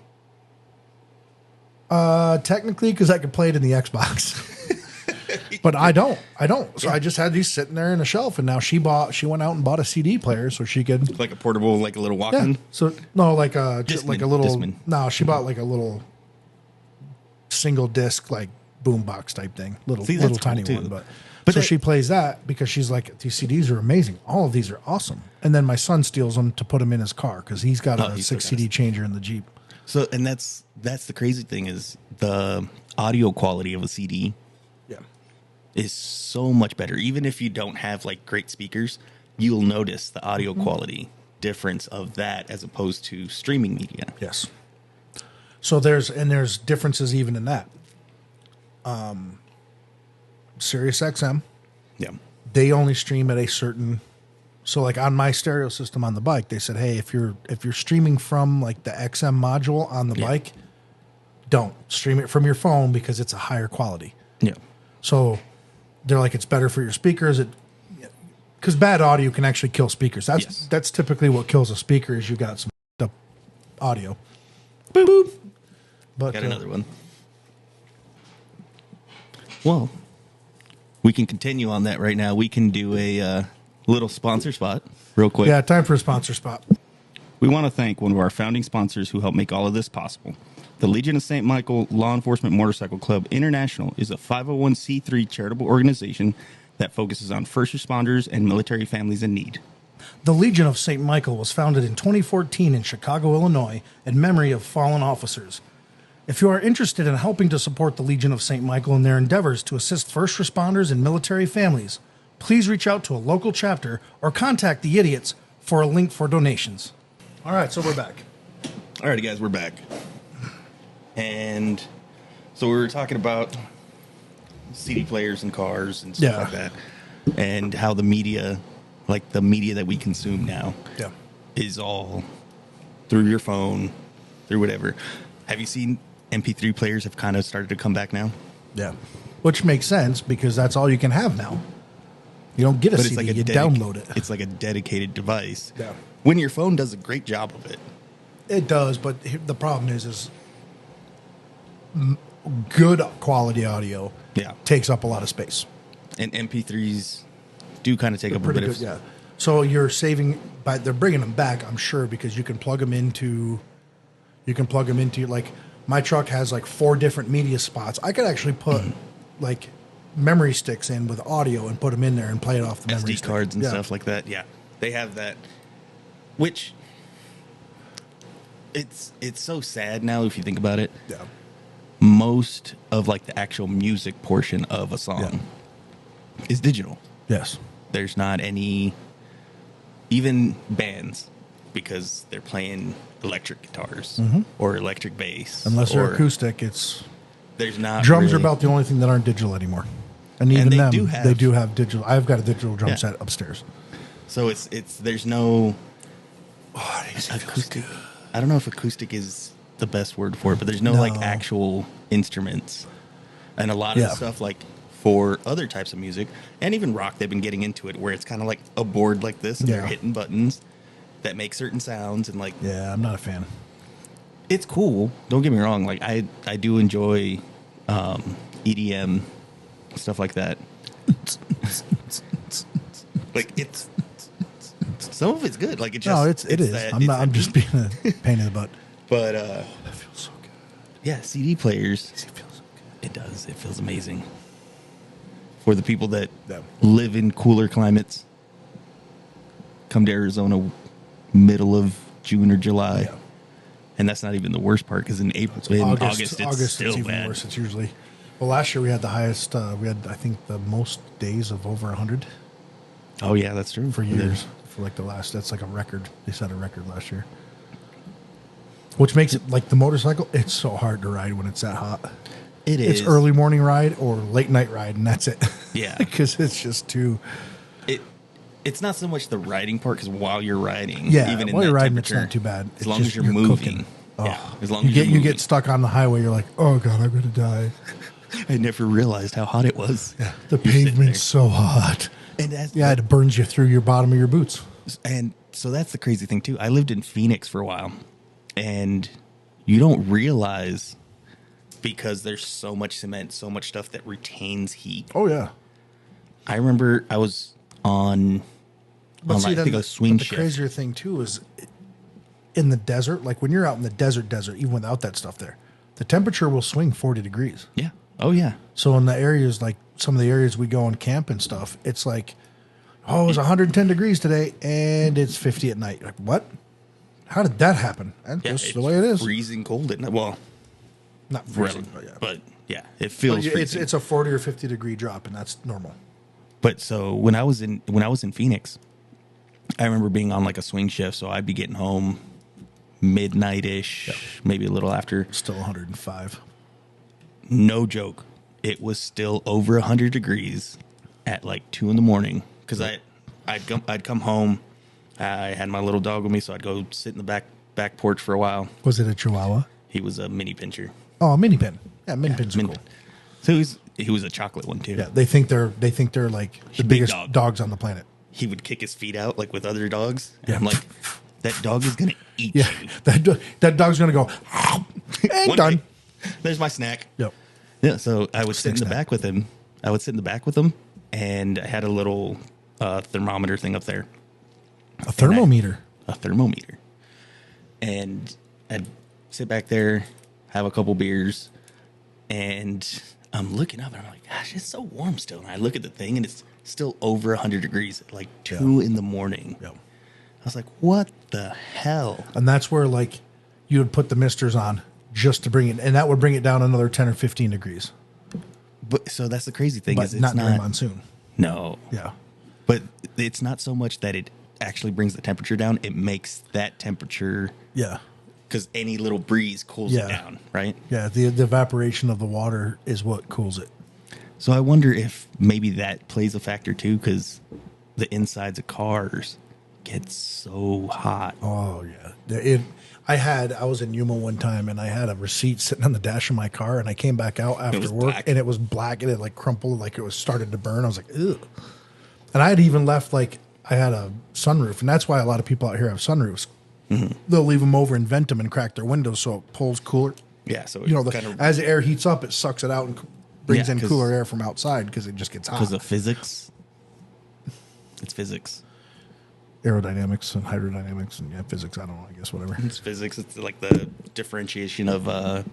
Speaker 3: have it. Technically, because I could play it in the Xbox. But I don't. So I just had these sitting there in a shelf, and now she went out and bought a CD player so she could.
Speaker 4: Like a portable, like a little Walkman?
Speaker 3: Yeah. So, no, like a little.
Speaker 4: Discman.
Speaker 3: No, she bought like a little single disc, like boombox type thing. Little
Speaker 4: cool
Speaker 3: tiny
Speaker 4: too.
Speaker 3: one. But so she plays that because she's like, these CDs are amazing. All of these are awesome. And then my son steals them to put them in his car because he's got a 6 CD changer in the Jeep.
Speaker 4: So, and that's the crazy thing is the audio quality of a CD is so much better. Even if you don't have like great speakers, you'll notice the audio quality difference of that as opposed to streaming media.
Speaker 3: Yes. So there's differences even in that. Sirius XM, they only stream at a certain. So like on my stereo system on the bike, they said, hey, if you're streaming from like the XM module on the bike, don't stream it from your phone because it's a higher quality.
Speaker 4: Yeah.
Speaker 3: So they're like, it's better for your speakers. Because bad audio can actually kill speakers. That's typically what kills a speaker is you got some up audio. Boop, boop. But
Speaker 4: Got another one. Well, we can continue on that right now. We can do a little sponsor spot real quick.
Speaker 3: Yeah, time for a sponsor spot.
Speaker 5: We want to thank one of our founding sponsors who helped make all of this possible. The Legion of St. Michael Law Enforcement Motorcycle Club International is a 501c3 charitable organization that focuses on first responders and military families in need.
Speaker 3: The Legion of St. Michael was founded in 2014 in Chicago, Illinois, in memory of fallen officers. If you are interested in helping to support the Legion of St. Michael in their endeavors to assist first responders and military families, please reach out to a local chapter or contact the Idiots for a link for donations. All right, so we're back.
Speaker 4: All right, guys, we're back. And so we were talking about CD players and cars and stuff like that, and how the media, like the media that we consume now, is all through your phone, through whatever. Have you seen MP3 players have kind of started to come back now?
Speaker 3: Yeah, which makes sense because that's all you can have now. You don't get a
Speaker 4: But
Speaker 3: CD,
Speaker 4: it's like
Speaker 3: you download it.
Speaker 4: It's like a dedicated device.
Speaker 3: Yeah.
Speaker 4: When your phone does a great job of it.
Speaker 3: It does, but the problem is good quality audio takes up a lot of space.
Speaker 4: And MP3s do kind of take up a bit of...
Speaker 3: Yeah. So you're saving, but they're bringing them back, I'm sure, because you can plug them into, like, my truck has like 4 different media spots. I could actually put like memory sticks in with audio and put them in there and play it off the memory
Speaker 4: SD
Speaker 3: stick.
Speaker 4: cards and stuff like that. Yeah, they have that. Which it's so sad now if you think about it.
Speaker 3: Yeah.
Speaker 4: Most of like the actual music portion of a song is digital.
Speaker 3: Yes.
Speaker 4: There's not any, even bands, because they're playing electric guitars or electric bass.
Speaker 3: Unless they're acoustic,
Speaker 4: there's not
Speaker 3: drums
Speaker 4: really,
Speaker 3: are about the only thing that aren't digital anymore. And even
Speaker 4: they
Speaker 3: them,
Speaker 4: do
Speaker 3: have digital. I've got a digital drum set upstairs.
Speaker 4: So it's there's no acoustic. I don't know if acoustic is the best word for it, but there's no like actual instruments. And a lot of the stuff like for other types of music and even rock, they've been getting into it where it's kind of like a board like this and they're hitting buttons that make certain sounds and like
Speaker 3: I'm not a fan.
Speaker 4: It's cool. Don't get me wrong. Like I do enjoy EDM stuff like that. Like it's
Speaker 5: Some of it's good. Like it
Speaker 3: No,
Speaker 5: just
Speaker 3: it is. I'm just being a pain in the butt.
Speaker 5: But
Speaker 3: That feels so good.
Speaker 5: yeah, CD players.
Speaker 3: It feels so good.
Speaker 5: It does. It feels amazing. For the people that
Speaker 3: Yeah.
Speaker 5: live in cooler climates, come to Arizona middle of June or July.
Speaker 3: Yeah.
Speaker 5: And that's not even the worst part because in April, August, it's still
Speaker 3: even
Speaker 5: bad.
Speaker 3: worse. It's usually. Well, last year we had the highest. We had, I think, the most days of over 100
Speaker 5: Oh yeah, that's true.
Speaker 3: for years. For like the last, that's like a record. They set a record last year. Which makes it like the motorcycle. It's so hard to ride when it's that hot.
Speaker 5: It is.
Speaker 3: It's early morning ride or late night ride, and that's it.
Speaker 5: Yeah.
Speaker 3: Because it's just too.
Speaker 5: It's not so much the riding part because while you're riding,
Speaker 3: Yeah,
Speaker 5: even in
Speaker 3: while
Speaker 5: that
Speaker 3: you're riding, it's
Speaker 5: temperature,
Speaker 3: not too bad.
Speaker 5: As
Speaker 3: It's
Speaker 5: long
Speaker 3: just
Speaker 5: as you're
Speaker 3: you're
Speaker 5: moving.
Speaker 3: cooking. Oh.
Speaker 5: Yeah, as long
Speaker 3: You
Speaker 5: as
Speaker 3: get
Speaker 5: you're
Speaker 3: you get stuck on the highway. You're like, oh god, I'm gonna die.
Speaker 5: I never realized how hot it was.
Speaker 3: Yeah, the
Speaker 5: You're sitting
Speaker 3: pavement's so hot.
Speaker 5: there. And
Speaker 3: Yeah, it burns you through your bottom of your boots.
Speaker 5: And so that's the crazy thing too. I lived in Phoenix for a while, and you don't realize because there's so much cement, so much stuff that retains heat.
Speaker 3: Oh yeah.
Speaker 5: I remember I was on I think a swing
Speaker 3: the
Speaker 5: shift.
Speaker 3: crazier thing too is in the desert. Like when you're out in the desert, even without that stuff there, the temperature will swing 40 degrees.
Speaker 5: Yeah. Oh yeah.
Speaker 3: So in the areas like some of the areas we go and camp and stuff, it's like, oh, it's 110 degrees today and it's 50 at night. Like what? How did that happen? That's
Speaker 5: Yeah,
Speaker 3: just
Speaker 5: it's
Speaker 3: the way it is.
Speaker 5: freezing cold at night. Well,
Speaker 3: Not
Speaker 5: really,
Speaker 3: freezing,
Speaker 5: but yeah, it feels
Speaker 3: But
Speaker 5: freezing.
Speaker 3: it's a 40 or 50 degree drop, and that's normal.
Speaker 5: But so when I was in Phoenix, I remember being on like a swing shift, so I'd be getting home midnight-ish, maybe a little after.
Speaker 3: Still 105.
Speaker 5: No joke. It was still over 100 degrees at like 2 a.m. because I'd come home. I had my little dog with me, so I'd go sit in the back porch for a while.
Speaker 3: Was it a Chihuahua?
Speaker 5: He was a mini pincher.
Speaker 3: Oh, a mini pin. Yeah, mini pins are
Speaker 5: Mini
Speaker 3: cool.
Speaker 5: pin. So he was a chocolate one too.
Speaker 3: Yeah, they think they're like the
Speaker 5: Big
Speaker 3: biggest
Speaker 5: dog.
Speaker 3: dogs on the planet.
Speaker 5: He would kick his feet out like with other dogs. And
Speaker 3: Yeah.
Speaker 5: I'm like, that dog is gonna eat
Speaker 3: Yeah,
Speaker 5: you.
Speaker 3: that dog's gonna go. And
Speaker 5: One
Speaker 3: done.
Speaker 5: day, there's my snack.
Speaker 3: Yep.
Speaker 5: Yeah, so I would sit in the
Speaker 3: snack.
Speaker 5: back with him. And I had a little thermometer thing up there.
Speaker 3: A thermometer.
Speaker 5: A thermometer. And I'd sit back there, have a couple beers, and I'm looking up and I'm like, gosh, it's so warm still. And I look at the thing and it's still over 100 degrees at like 2 in the morning.
Speaker 3: Yep.
Speaker 5: I was like, what the hell?
Speaker 3: And that's where like you would put the misters on just to bring it, and that would bring it down another 10 or 15 degrees.
Speaker 5: But so that's the crazy thing
Speaker 3: But
Speaker 5: is it's
Speaker 3: not during
Speaker 5: not
Speaker 3: monsoon.
Speaker 5: No.
Speaker 3: Yeah.
Speaker 5: But it's not so much that it actually brings the temperature down. It makes that temperature
Speaker 3: Yeah.
Speaker 5: because any little breeze cools
Speaker 3: Yeah.
Speaker 5: it down, right?
Speaker 3: Yeah. The evaporation of the water is what cools it.
Speaker 5: So I wonder if maybe that plays a factor too, because the insides of cars get so hot.
Speaker 3: Oh yeah. I was in Yuma one time and I had a receipt sitting on the dash of my car and I came back out after
Speaker 5: was
Speaker 3: work
Speaker 5: black.
Speaker 3: and it was black and it like crumpled like it was started to burn. I was like, ugh. And I had even left like I had a sunroof, and that's why a lot of people out here have sunroofs.
Speaker 5: Mm-hmm.
Speaker 3: They'll leave them over and vent them and crack their windows so it pulls cooler.
Speaker 5: Yeah, so
Speaker 3: You know,
Speaker 5: kind of
Speaker 3: as the air heats up, it sucks it out and brings
Speaker 5: Yeah,
Speaker 3: in
Speaker 5: 'cause-
Speaker 3: cooler air from outside because it just gets hot.
Speaker 5: because of physics. It's physics.
Speaker 3: Aerodynamics and hydrodynamics and physics. I don't know. I guess whatever.
Speaker 5: It's physics. It's like the differentiation of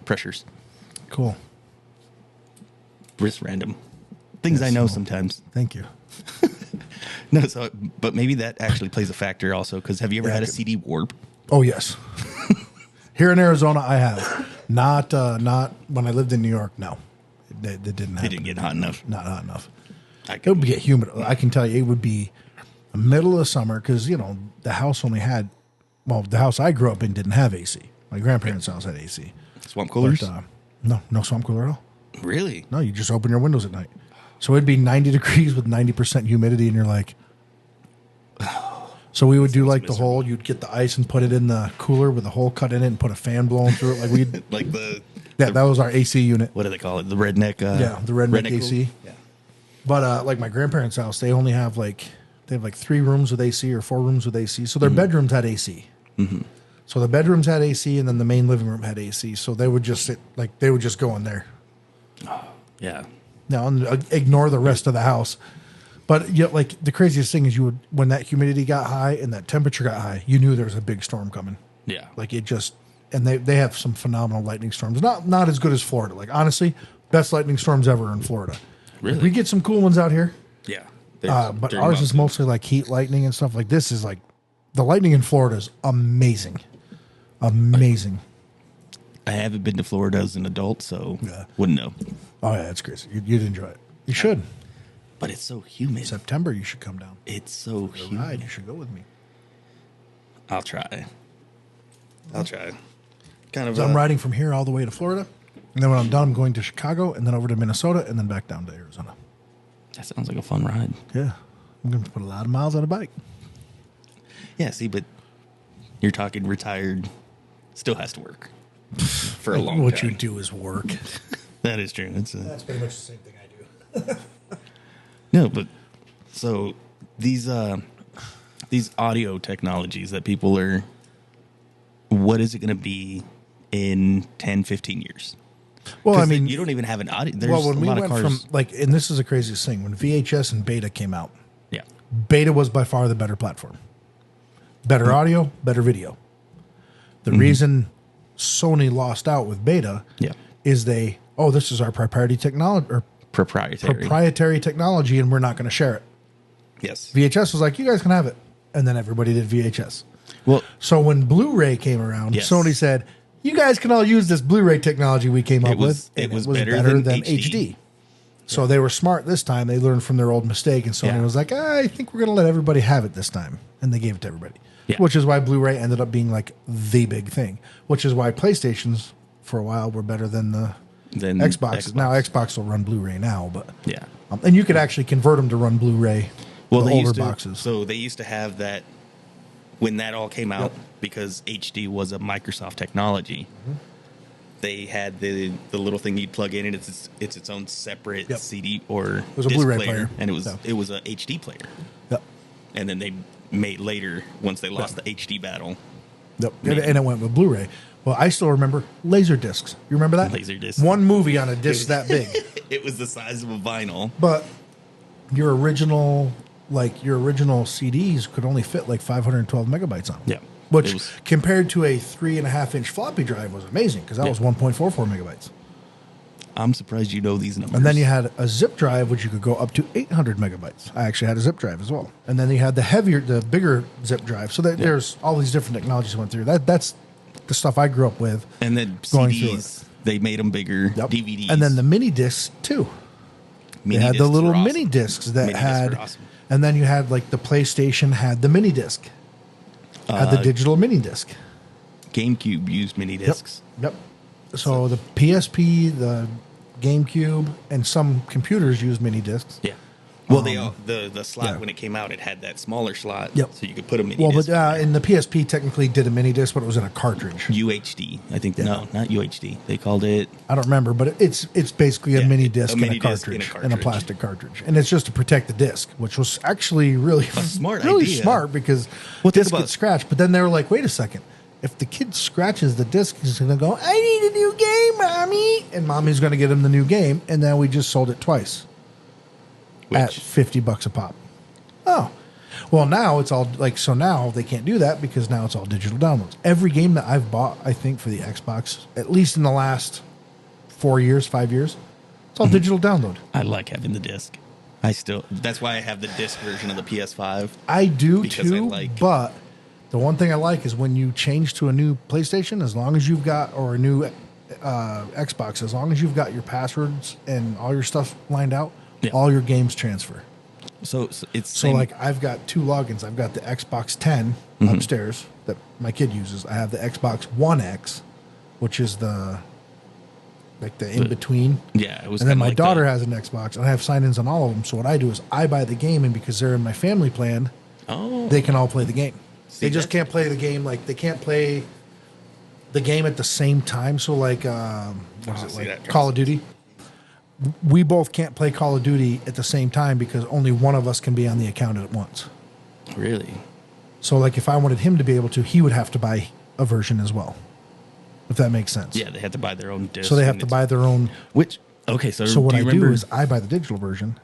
Speaker 5: pressures.
Speaker 3: Cool.
Speaker 5: Just random things
Speaker 3: Yes,
Speaker 5: I know
Speaker 3: well.
Speaker 5: sometimes.
Speaker 3: Thank you.
Speaker 5: No, so but maybe that actually plays a factor also. Because have you ever
Speaker 3: Yeah,
Speaker 5: had a
Speaker 3: I could-
Speaker 5: CD warp?
Speaker 3: Oh yes. Here in Arizona, I have not when I lived in New York. No, it didn't
Speaker 5: It
Speaker 3: happen.
Speaker 5: didn't get hot enough.
Speaker 3: Not hot enough.
Speaker 5: I
Speaker 3: It would get humid. I can tell you, it would be the middle of summer because the house only had. Well, the house I grew up in didn't have AC. My grandparents' house had AC.
Speaker 5: swamp coolers.
Speaker 3: But, no swamp cooler at all.
Speaker 5: Really?
Speaker 3: No, you just open your windows at night. So it'd be 90 degrees with 90% humidity, and you're like. So we would do like the
Speaker 5: miserable.
Speaker 3: hole. You'd get the ice and put it in the cooler with a hole cut in it, and put a fan blowing through it. Like we,
Speaker 5: Like the
Speaker 3: that was our AC unit.
Speaker 5: what do they call it? The redneck.
Speaker 3: The redneck AC.
Speaker 5: cool? Yeah.
Speaker 3: But like my grandparents' house, they only have like 3 rooms with AC or 4 rooms with AC. So their bedrooms had AC. Mm-hmm. So the bedrooms had AC, and then the main living room had AC. So they would just go in there.
Speaker 5: Yeah.
Speaker 3: Now and ignore the rest of the house. But like the craziest thing is when that humidity got high and that temperature got high, you knew there was a big storm coming.
Speaker 5: Yeah.
Speaker 3: Like it just, and they have some phenomenal lightning storms. Not as good as Florida. Like honestly, best lightning storms ever in Florida.
Speaker 5: Really?
Speaker 3: Like, we get some cool ones out here.
Speaker 5: Yeah.
Speaker 3: But ours is mostly like heat lightning and stuff. Like this is like the lightning in Florida is amazing. Amazing.
Speaker 5: I haven't been to Florida as an adult, so wouldn't know.
Speaker 3: Oh yeah, it's crazy. You'd enjoy it. You should.
Speaker 5: But it's so humid.
Speaker 3: September, you should come down.
Speaker 5: It's so humid.
Speaker 3: Ride. You should go with me.
Speaker 5: I'll try. Kind of.
Speaker 3: So I'm riding from here all the way to Florida, and then when I'm done, I'm going to Chicago, and then over to Minnesota, and then back down to Arizona.
Speaker 5: That sounds like a fun ride.
Speaker 3: Yeah, I'm going to put a lot of miles on a bike.
Speaker 5: Yeah, see, but you're talking retired, still has to work for a long time.
Speaker 3: What you do is work.
Speaker 5: That is true.
Speaker 3: That's pretty much the same thing I do.
Speaker 5: No, but so these audio technologies that people are, what is it going to be in 10, 15 years?
Speaker 3: Well, I mean,
Speaker 5: you don't even have an audio. There's
Speaker 3: when
Speaker 5: a
Speaker 3: we
Speaker 5: lot
Speaker 3: went
Speaker 5: of cars.
Speaker 3: from and this is the craziest thing, when VHS and Beta came out,
Speaker 5: Yeah.
Speaker 3: Beta was by far the better platform. Better audio, better video. The reason Sony lost out with Beta is this is our proprietary technology or proprietary technology, and we're not going to share it.
Speaker 5: Yes.
Speaker 3: VHS was like, you guys can have it, and then everybody did VHS.
Speaker 5: Well,
Speaker 3: So when Blu-ray came around, Sony said, you guys can all use this Blu-ray technology we came up with.
Speaker 5: It
Speaker 3: And
Speaker 5: was better than HD.
Speaker 3: So they were smart this time. They learned from their old mistake, and Sony was like, I think we're going to let everybody have it this time. And they gave it to everybody.
Speaker 5: Yeah.
Speaker 3: Which is why Blu-ray ended up being like the big thing. Which is why PlayStations, for a while, were better than Xbox. Now Xbox will run Blu-ray now, but
Speaker 5: yeah.
Speaker 3: And you could actually convert them to run Blu-ray.
Speaker 5: Well,
Speaker 3: the
Speaker 5: they
Speaker 3: older
Speaker 5: used to,
Speaker 3: boxes.
Speaker 5: So they used to have that when that all came out because HD was a Microsoft technology. They had the little thing you'd plug in, and it's its own separate CD or
Speaker 3: it was a
Speaker 5: disc
Speaker 3: Blu-ray player,
Speaker 5: and it was a HD player.
Speaker 3: Yep.
Speaker 5: And then they made later once they lost the HD battle.
Speaker 3: Yep. And it went with Blu-ray. Well, I still remember laser discs. You remember that?
Speaker 5: Laser discs.
Speaker 3: One movie on a disc that big.
Speaker 5: It was the size of a vinyl.
Speaker 3: But your original CDs could only fit like 512 megabytes on them.
Speaker 5: Yeah.
Speaker 3: Which, compared to a 3.5-inch floppy drive, was amazing because that was 1.44 megabytes.
Speaker 5: I'm surprised you know these numbers.
Speaker 3: And then you had a zip drive, which you could go up to 800 megabytes. I actually had a zip drive as well. And then you had the bigger zip drive. So there's all these different technologies that went through. That's the stuff I grew up with.
Speaker 5: And then
Speaker 3: going
Speaker 5: CDs, they made them bigger. DVDs.
Speaker 3: And then the mini discs, too. They had the little mini discs that had...
Speaker 5: Awesome.
Speaker 3: And then you had, like, the PlayStation had the mini disc. Had the digital mini disc.
Speaker 5: GameCube used mini discs.
Speaker 3: Yep. So the PSP, the GameCube, and some computers use mini discs.
Speaker 5: Yeah. Well, the slot when it came out, it had that smaller slot, so you could put a mini disc.
Speaker 3: Well, but in the PSP technically did a mini disc, but it was in a cartridge.
Speaker 5: UHD, I think. Yeah. No, not UHD. They called it.
Speaker 3: I don't remember, but it's basically a mini disc in a cartridge, in a plastic cartridge, and it's just to protect the disc, which was actually really
Speaker 5: smart
Speaker 3: because disc gets scratched. But then they were like, wait a second. If the kid scratches the disc, he's going to go, I need a new game, Mommy. And Mommy's going to get him the new game. And then we just sold it twice. At $50 a pop. Oh. Well, now it's all so now they can't do that because now it's all digital downloads. Every game that I've bought, I think, for the Xbox, at least in the last 5 years, it's all digital download.
Speaker 5: I like having the disc. That's why I have the disc version of the PS5.
Speaker 3: I do too, but the one thing I like is when you change to a new PlayStation, as long as you've got, or a new Xbox, as long as you've got your passwords and all your stuff lined out, all your games transfer.
Speaker 5: So
Speaker 3: like I've got 2 logins. I've got the Xbox 10 upstairs that my kid uses. I have the Xbox One X, which is the in between.
Speaker 5: Yeah, it was.
Speaker 3: And then my daughter has an Xbox, and I have sign-ins on all of them. So what I do is I buy the game, and because they're in my family plan, they can all play the game. They just can't play the game they can't play the game at the same time. So Call of Duty. We both can't play Call of Duty at the same time because only one of us can be on the account at once.
Speaker 5: Really?
Speaker 3: So, if I wanted him to be able to, he would have to buy a version as well. If that makes sense.
Speaker 5: Yeah, they have to buy their own disc.
Speaker 3: So they have to buy their own.
Speaker 5: So
Speaker 3: what I do is I buy the digital version.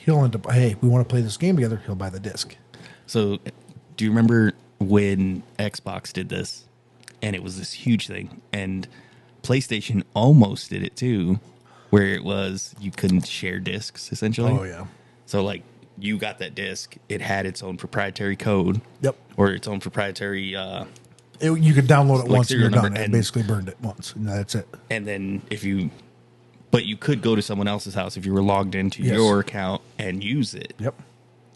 Speaker 3: he'll end up, hey, we want to play this game together. He'll buy the disc.
Speaker 5: So, do you remember when Xbox did this? And it was this huge thing. And PlayStation almost did it too, where it was you couldn't share discs, essentially.
Speaker 3: Oh, yeah.
Speaker 5: So, like, you got that disc. It had its own proprietary code.
Speaker 3: Yep.
Speaker 5: Or its own proprietary...
Speaker 3: you could download it
Speaker 5: like
Speaker 3: once and you're done.
Speaker 5: and
Speaker 3: It basically burned it once, and that's it.
Speaker 5: And then but you could go to someone else's house if you were logged into
Speaker 3: Yes.
Speaker 5: your account and use it.
Speaker 3: Yep.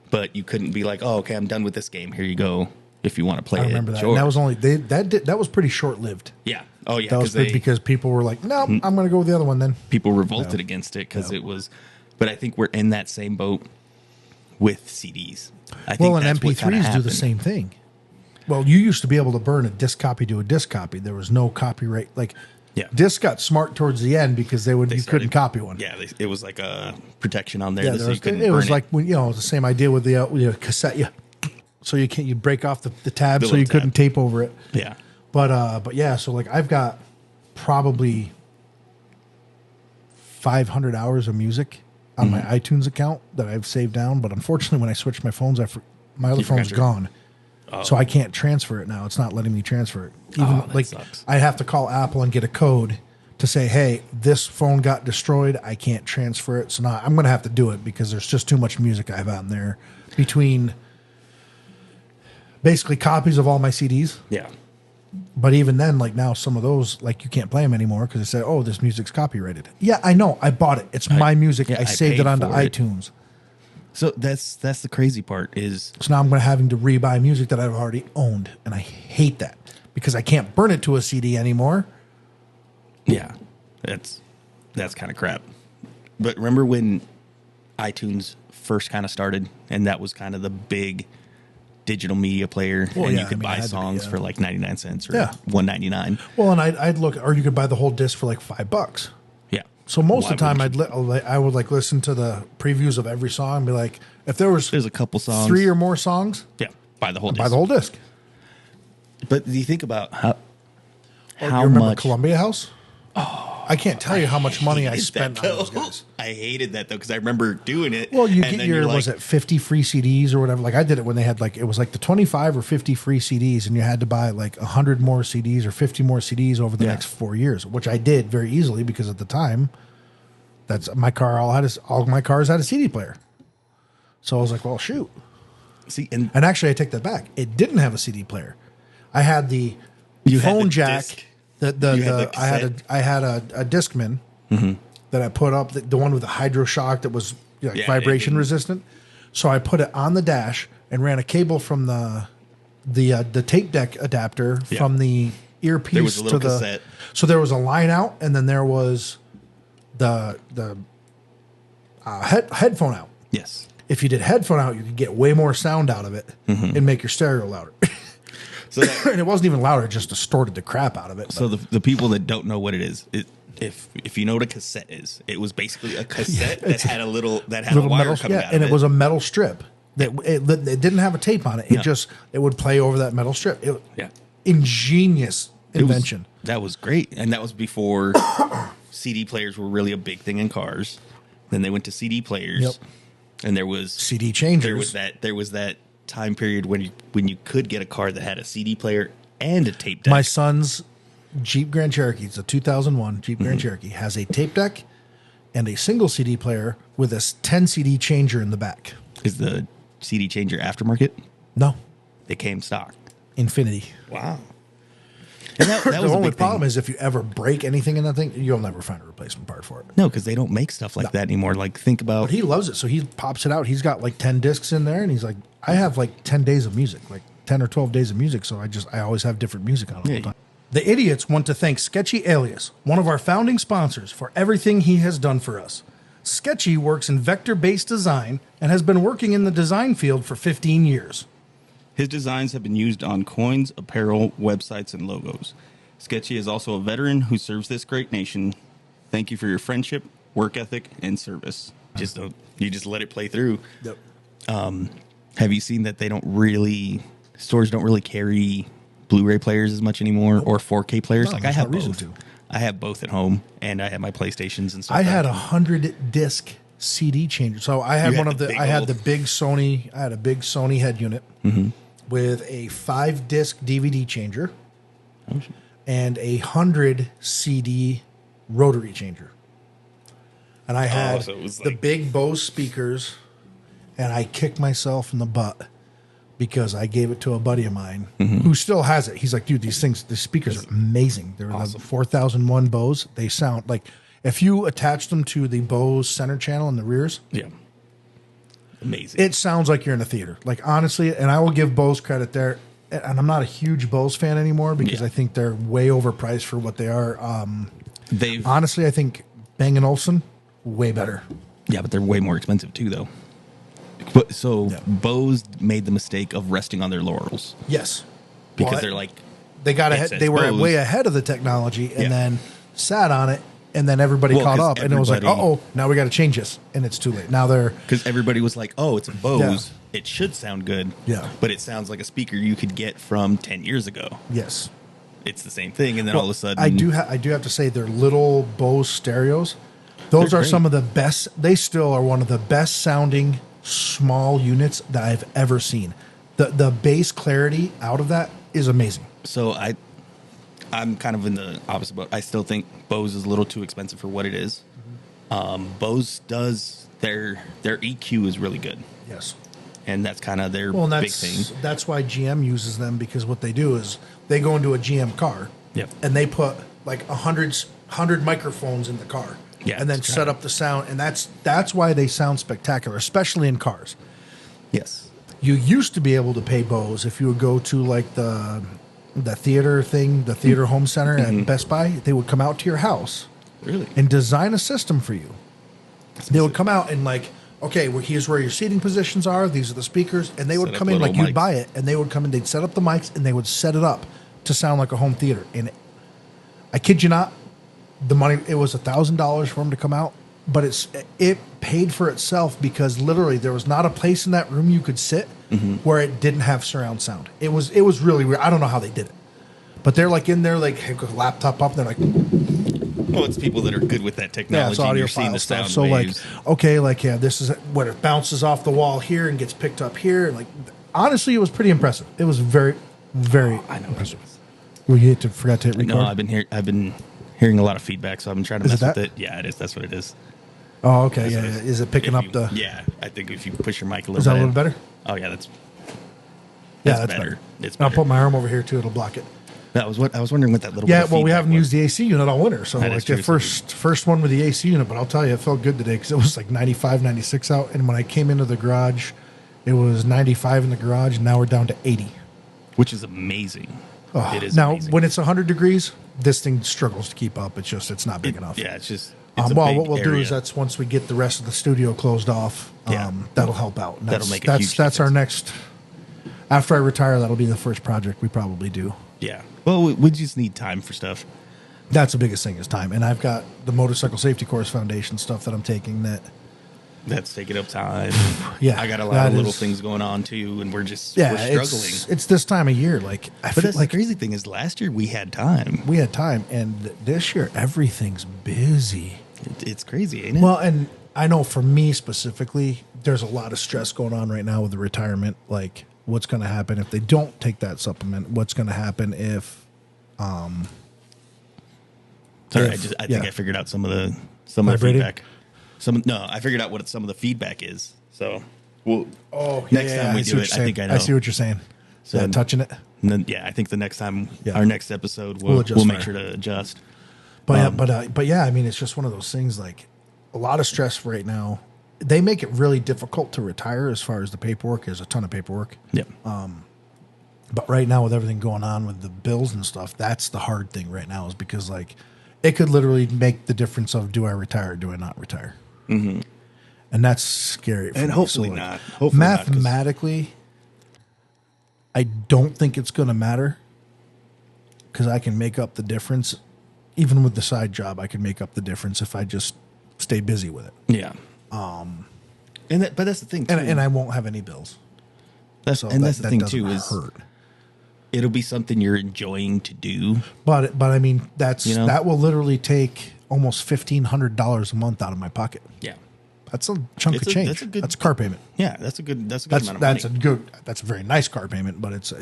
Speaker 5: But you couldn't be like, oh, okay, I'm done with this game. Here you go. If you want to play it.
Speaker 3: I remember that.
Speaker 5: Sure.
Speaker 3: And that was only that was pretty short lived.
Speaker 5: Yeah. Oh, yeah.
Speaker 3: That was because people were like, no, I'm going to go with the other one then.
Speaker 5: People revolted against it because it was. But I think we're in that same boat with CDs. I think
Speaker 3: And
Speaker 5: that's what kinda
Speaker 3: MP3s do
Speaker 5: happened.
Speaker 3: the same thing. Well, you used to be able to burn a disc copy to a disc copy. There was no copyright. Like,
Speaker 5: Yeah.
Speaker 3: discs got smart towards the end because you couldn't
Speaker 5: started-
Speaker 3: copy one.
Speaker 5: Yeah, it was like a protection on there.
Speaker 3: Yeah,
Speaker 5: so you couldn't
Speaker 3: it was
Speaker 5: burn
Speaker 3: like when the same idea with the cassette. Yeah, so you break off the tab
Speaker 5: The
Speaker 3: so you
Speaker 5: little
Speaker 3: couldn't
Speaker 5: tab.
Speaker 3: tape over it.
Speaker 5: Yeah.
Speaker 3: But yeah, so like I've got probably 500 hours of music on my iTunes account that I've saved down. But unfortunately, when I switched my phones, my other
Speaker 5: You forgot
Speaker 3: phone's
Speaker 5: your-
Speaker 3: gone. So I can't transfer it now. It's not letting me transfer it. Even
Speaker 5: that sucks.
Speaker 3: I have to call Apple and get a code to say, hey, this phone got destroyed. I can't transfer it. So now I'm going to have to do it because there's just too much music I have on there between basically copies of all my CDs.
Speaker 5: Yeah.
Speaker 3: But even then, like now, some of those, like you can't play them anymore because they say, oh, this music's copyrighted. Yeah, I know. I bought it. It's my music.
Speaker 5: yeah,
Speaker 3: I
Speaker 5: I
Speaker 3: saved
Speaker 5: paid
Speaker 3: it onto
Speaker 5: for it.
Speaker 3: iTunes.
Speaker 5: So that's the crazy part is
Speaker 3: So now I'm going to having to rebuy music that I've already owned. And I hate that because I can't burn it to a CD anymore.
Speaker 5: yeah, that's kind of crap. But remember when iTunes first kind of started, and that was kind of the big digital media player,
Speaker 3: Well,
Speaker 5: and
Speaker 3: yeah,
Speaker 5: you could
Speaker 3: I mean, it
Speaker 5: buy
Speaker 3: had to be,
Speaker 5: songs
Speaker 3: yeah.
Speaker 5: for like 99 cents or
Speaker 3: Yeah.
Speaker 5: $1.99.
Speaker 3: Well, and I'd look, or you could buy the whole disc for like $5.
Speaker 5: Yeah.
Speaker 3: So most
Speaker 5: Why
Speaker 3: of the time,
Speaker 5: wouldn't
Speaker 3: I would like listen to the previews of every song and be like, if there's
Speaker 5: a couple songs,
Speaker 3: 3 or more songs,
Speaker 5: yeah, buy the whole
Speaker 3: buy the whole disc.
Speaker 5: But do you think about how
Speaker 3: You remember
Speaker 5: much
Speaker 3: Columbia House? I can't tell you how much money I
Speaker 5: hated
Speaker 3: spent
Speaker 5: that,
Speaker 3: on those
Speaker 5: though.
Speaker 3: guys.
Speaker 5: I hated that though because I remember doing it.
Speaker 3: Well, you
Speaker 5: and
Speaker 3: get
Speaker 5: then
Speaker 3: your,
Speaker 5: you're
Speaker 3: was it 50 free CDs or whatever? Like I did it when they had like, it was like the 25 or 50 free CDs and you had to buy like 100 more CDs or 50 more CDs over the
Speaker 5: Yeah.
Speaker 3: next 4 years, which I did very easily because at the time, all my cars had a CD player. So I was like, well, shoot.
Speaker 5: See,
Speaker 3: And actually, I take that back. It didn't have a CD player. I had the
Speaker 5: You had
Speaker 3: phone
Speaker 5: the
Speaker 3: jack.
Speaker 5: disc.
Speaker 3: I had
Speaker 5: cassette.
Speaker 3: a Discman that I put up, the one with the hydro shock that was
Speaker 5: Yeah,
Speaker 3: vibration
Speaker 5: it didn't-
Speaker 3: resistant. So I put it on the dash and ran a cable from the tape deck adapter
Speaker 5: Yeah.
Speaker 3: from the earpiece
Speaker 5: There was a
Speaker 3: to
Speaker 5: little
Speaker 3: the
Speaker 5: cassette.
Speaker 3: So there was a line out, and then there was the headphone out.
Speaker 5: yes.
Speaker 3: If you did headphone out, you could get way more sound out of it and make your stereo louder.
Speaker 5: So that,
Speaker 3: And it wasn't even louder; it just distorted the crap out of it.
Speaker 5: so the people that don't know what it is, if you know what a cassette is, it was basically a cassette that had a wire
Speaker 3: metal,
Speaker 5: coming out
Speaker 3: and
Speaker 5: of
Speaker 3: it was a metal strip that it didn't have a tape on it. It
Speaker 5: Yeah.
Speaker 3: it would play over that metal strip.
Speaker 5: yeah.
Speaker 3: Ingenious
Speaker 5: It was-
Speaker 3: invention.
Speaker 5: that was great, and that was before CD players were really a big thing in cars. Then they went to CD players,
Speaker 3: Yep.
Speaker 5: and there was
Speaker 3: CD changers.
Speaker 5: there was that time period when you could get a car that had a CD player and a tape deck.
Speaker 3: My son's Jeep Grand Cherokee, it's a 2001 Jeep
Speaker 5: Mm-hmm.
Speaker 3: Grand Cherokee, has a tape deck and a single CD player with a 10 CD changer in the back.
Speaker 5: Is the CD changer aftermarket?
Speaker 3: No,
Speaker 5: It came stock.
Speaker 3: Infinity.
Speaker 5: Wow. And that was
Speaker 3: The
Speaker 5: a
Speaker 3: only
Speaker 5: big
Speaker 3: problem
Speaker 5: thing.
Speaker 3: is if you ever break anything in that thing, you'll never find a replacement part for it.
Speaker 5: No, because they don't make stuff like that anymore. Like, think about
Speaker 3: But he loves it, so he pops it out. He's got like 10 discs in there, and he's like, I have like 10 days of music, like 10 or 12 days of music, so I always have different music on all the
Speaker 5: Yeah.
Speaker 3: time. The Idiots want to thank Sketchy Alias, one of our founding sponsors, for everything he has done for us. Sketchy works in vector-based design and has been working in the design field for 15 years.
Speaker 5: his designs have been used on coins, apparel, websites, and logos. Sketchy is also a veteran who serves this great nation. Thank you for your friendship, work ethic, and service. You just let it play through.
Speaker 3: Yep.
Speaker 5: Have you seen that stores don't really carry Blu-ray players as much anymore or 4K players?
Speaker 3: No,
Speaker 5: like I
Speaker 3: there's
Speaker 5: have
Speaker 3: no reason
Speaker 5: both.
Speaker 3: to.
Speaker 5: I have both at home, and I have my PlayStations and stuff.
Speaker 3: I had
Speaker 5: that-
Speaker 3: 100 disc CD changer. So I had I had a big Sony head unit with a 5-disc DVD changer and a 100 CD rotary changer. And I had the big Bose speakers, and I kicked myself in the butt because I gave it to a buddy of mine who still has it. He's like, dude, the speakers are amazing. They're the 4001 Bose. They sound like, if you attach them to the Bose center channel in the rears,
Speaker 5: amazing.
Speaker 3: It sounds like you're in a theater. Like, honestly, and I will give Bose credit there. And I'm not a huge Bose fan anymore because I think they're way overpriced for what they are. Honestly, I think Bang & Olufsen, way better.
Speaker 5: Yeah, but they're way more expensive too, though. Bose made the mistake of resting on their laurels.
Speaker 3: Yes,
Speaker 5: because they're like,
Speaker 3: they got ahead. They were way ahead of the technology, and then sat on it, and then everybody caught up, and it was like, now we got to change this, and it's too late. Now
Speaker 5: because everybody was like, oh, it's a Bose. Yeah. It should sound good.
Speaker 3: Yeah,
Speaker 5: but it sounds like a speaker you could get from 10 years ago.
Speaker 3: Yes,
Speaker 5: it's the same thing, and then all of a sudden,
Speaker 3: I do have to say, their little Bose stereos. Those are some of the best. They still are one of the best sounding small units that I've ever seen. The bass clarity out of that is amazing.
Speaker 5: So I'm kind of in the opposite boat. I still think Bose is a little too expensive for what it is. Bose does their EQ is really good.
Speaker 3: Yes,
Speaker 5: and that's kind of their big thing.
Speaker 3: That's why GM uses them, because what they do is they go into a GM car, and they put like 100 microphones in the car.
Speaker 5: Yeah,
Speaker 3: and then set up the sound, and that's why they sound spectacular, especially in cars.
Speaker 5: Yes,
Speaker 3: you used to be able to pay Bose if you would go to like the theater thing, the theater home center at Best Buy. They would come out to your house, and design a system for you. They would come out and like, okay, well, here's where your seating positions are. These are the speakers, and they would come in like you'd buy it, and they would come in. They'd set up the mics, and they would set it up to sound like a home theater. And I kid you not. The money, it was $1,000 for him to come out, but it paid for itself because literally there was not a place in that room you could sit where it didn't have surround sound. It was really weird. I don't know how they did it, but they're like in there, like have a laptop up. And they're like,
Speaker 5: well, it's people that are good with that technology.
Speaker 3: Yeah, it's audio file stuff. So waves. Like, okay, like this is what it bounces off the wall here and gets picked up here. Like, honestly, it was pretty impressive. It was very, very impressive. We forgot to hit record.
Speaker 5: No, I've been hearing a lot of feedback, so I've been trying to mess with it. Yeah, it is. That's what it is.
Speaker 3: Oh, okay. Yeah. Is it picking up the?
Speaker 5: Yeah, I think if you push your mic a little bit.
Speaker 3: Is that a little better?
Speaker 5: Oh, yeah, that's
Speaker 3: better.
Speaker 5: It's better.
Speaker 3: I'll put my arm over here, too. It'll block it.
Speaker 5: That was what I was wondering what that little
Speaker 3: bit of we haven't used the AC unit all winter. So like
Speaker 5: the
Speaker 3: first one with the AC unit, but I'll tell you, it felt good today because it was like 95, 96 out. And when I came into the garage, it was 95 in the garage, and now we're down to 80.
Speaker 5: Which is amazing.
Speaker 3: Oh, it is now, amazing. When it's 100 degrees, this thing struggles to keep up. It's not big enough.
Speaker 5: Yeah, it's just.
Speaker 3: What we'll do is that's once we get the rest of the studio closed off, that'll help out. And
Speaker 5: that'll make a huge
Speaker 3: That's our next. After I retire, that'll be the first project we probably do.
Speaker 5: Yeah. Well, we just need time for stuff.
Speaker 3: That's the biggest thing is time, and I've got the Motorcycle Safety Course Foundation stuff that I'm taking
Speaker 5: that's taking up time.
Speaker 3: Yeah,
Speaker 5: I got a lot of little things going on too, and we're struggling.
Speaker 3: It's this time of year, but
Speaker 5: that's the crazy thing is last year we had time.
Speaker 3: And this year everything's busy.
Speaker 5: It's crazy, ain't it?
Speaker 3: Well, and I know for me specifically, there's a lot of stress going on right now with the retirement. Like, what's going to happen if they don't take that supplement? What's going to happen if?
Speaker 5: Sorry, I think I figured out some of the feedback. I figured out what some of the feedback is. So, next time we do it, I think I know.
Speaker 3: I see what you're saying. So touching it.
Speaker 5: And then, I think the next time, our next episode, we'll make sure to adjust.
Speaker 3: But yeah, I mean, it's just one of those things. Like, a lot of stress right now. They make it really difficult to retire as far as the paperwork. There's a ton of paperwork.
Speaker 5: Yeah.
Speaker 3: But right now, with everything going on with the bills and stuff, that's the hard thing right now. Is because like, it could literally make the difference of do I retire or do I not retire.
Speaker 5: Mm-hmm.
Speaker 3: And that's scary.
Speaker 5: And hopefully not. Hopefully
Speaker 3: mathematically, I don't think it's going to matter because I can make up the difference. Even with the side job, I can make up the difference if I just stay busy with it.
Speaker 5: Yeah. But that's the thing too.
Speaker 3: And I won't have any bills.
Speaker 5: That's the thing too is it'll be something you're enjoying to do.
Speaker 3: But I mean that will literally take almost $1,500 a month out of my pocket.
Speaker 5: Yeah.
Speaker 3: That's a chunk of change. That's a car payment.
Speaker 5: Yeah, that's a good amount of money.
Speaker 3: That's a very nice car payment, but it's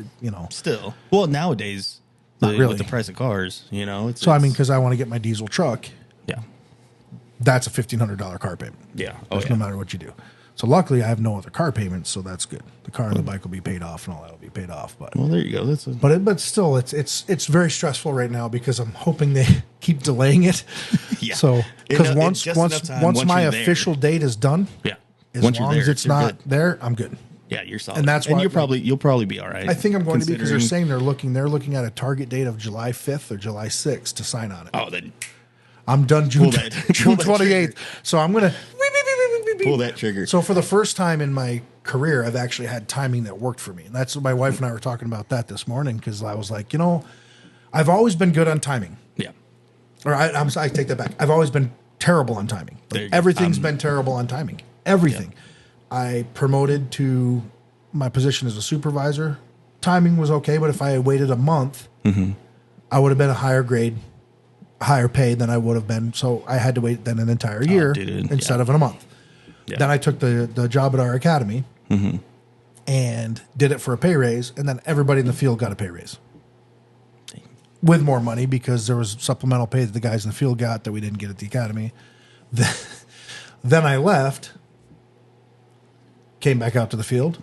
Speaker 5: still. Well, nowadays,
Speaker 3: not really.
Speaker 5: With the price of cars,
Speaker 3: I mean, because I want to get my diesel truck.
Speaker 5: Yeah,
Speaker 3: that's a $1,500 car payment.
Speaker 5: Yeah,
Speaker 3: no matter what you do. So luckily, I have no other car payments, so that's good. The car and the bike will be paid off, and all that will be paid off. But
Speaker 5: well, there you go.
Speaker 3: But still, it's very stressful right now because I'm hoping they keep delaying it.
Speaker 5: Yeah.
Speaker 3: So because once my official date is done,
Speaker 5: yeah,
Speaker 3: as long as it's not there, I'm good.
Speaker 5: Yeah, you're solid.
Speaker 3: And that's why
Speaker 5: you'll probably be all right.
Speaker 3: I think I'm going to be, because they're saying they're looking at a target date of July 5th or July 6th to sign on it.
Speaker 5: Oh, then
Speaker 3: I'm done June 28th. So I'm going to
Speaker 5: pull that trigger.
Speaker 3: So for the first time in my career, I've actually had timing that worked for me. And that's what my wife and I were talking about that this morning, because I was like, I've always been good on timing.
Speaker 5: Yeah.
Speaker 3: Or I take that back. I've always been terrible on timing. Everything's been terrible on timing. Everything. Yeah. I promoted to my position as a supervisor. Timing was okay, but if I had waited a month, I would have been a higher grade, higher paid than I would have been. So I had to wait then an entire year instead of in a month. Yeah. Then I took the job at our academy and did it for a pay raise, and then everybody in the field got a pay raise with more money because there was supplemental pay that the guys in the field got that we didn't get at the academy. Then I left, came back out to the field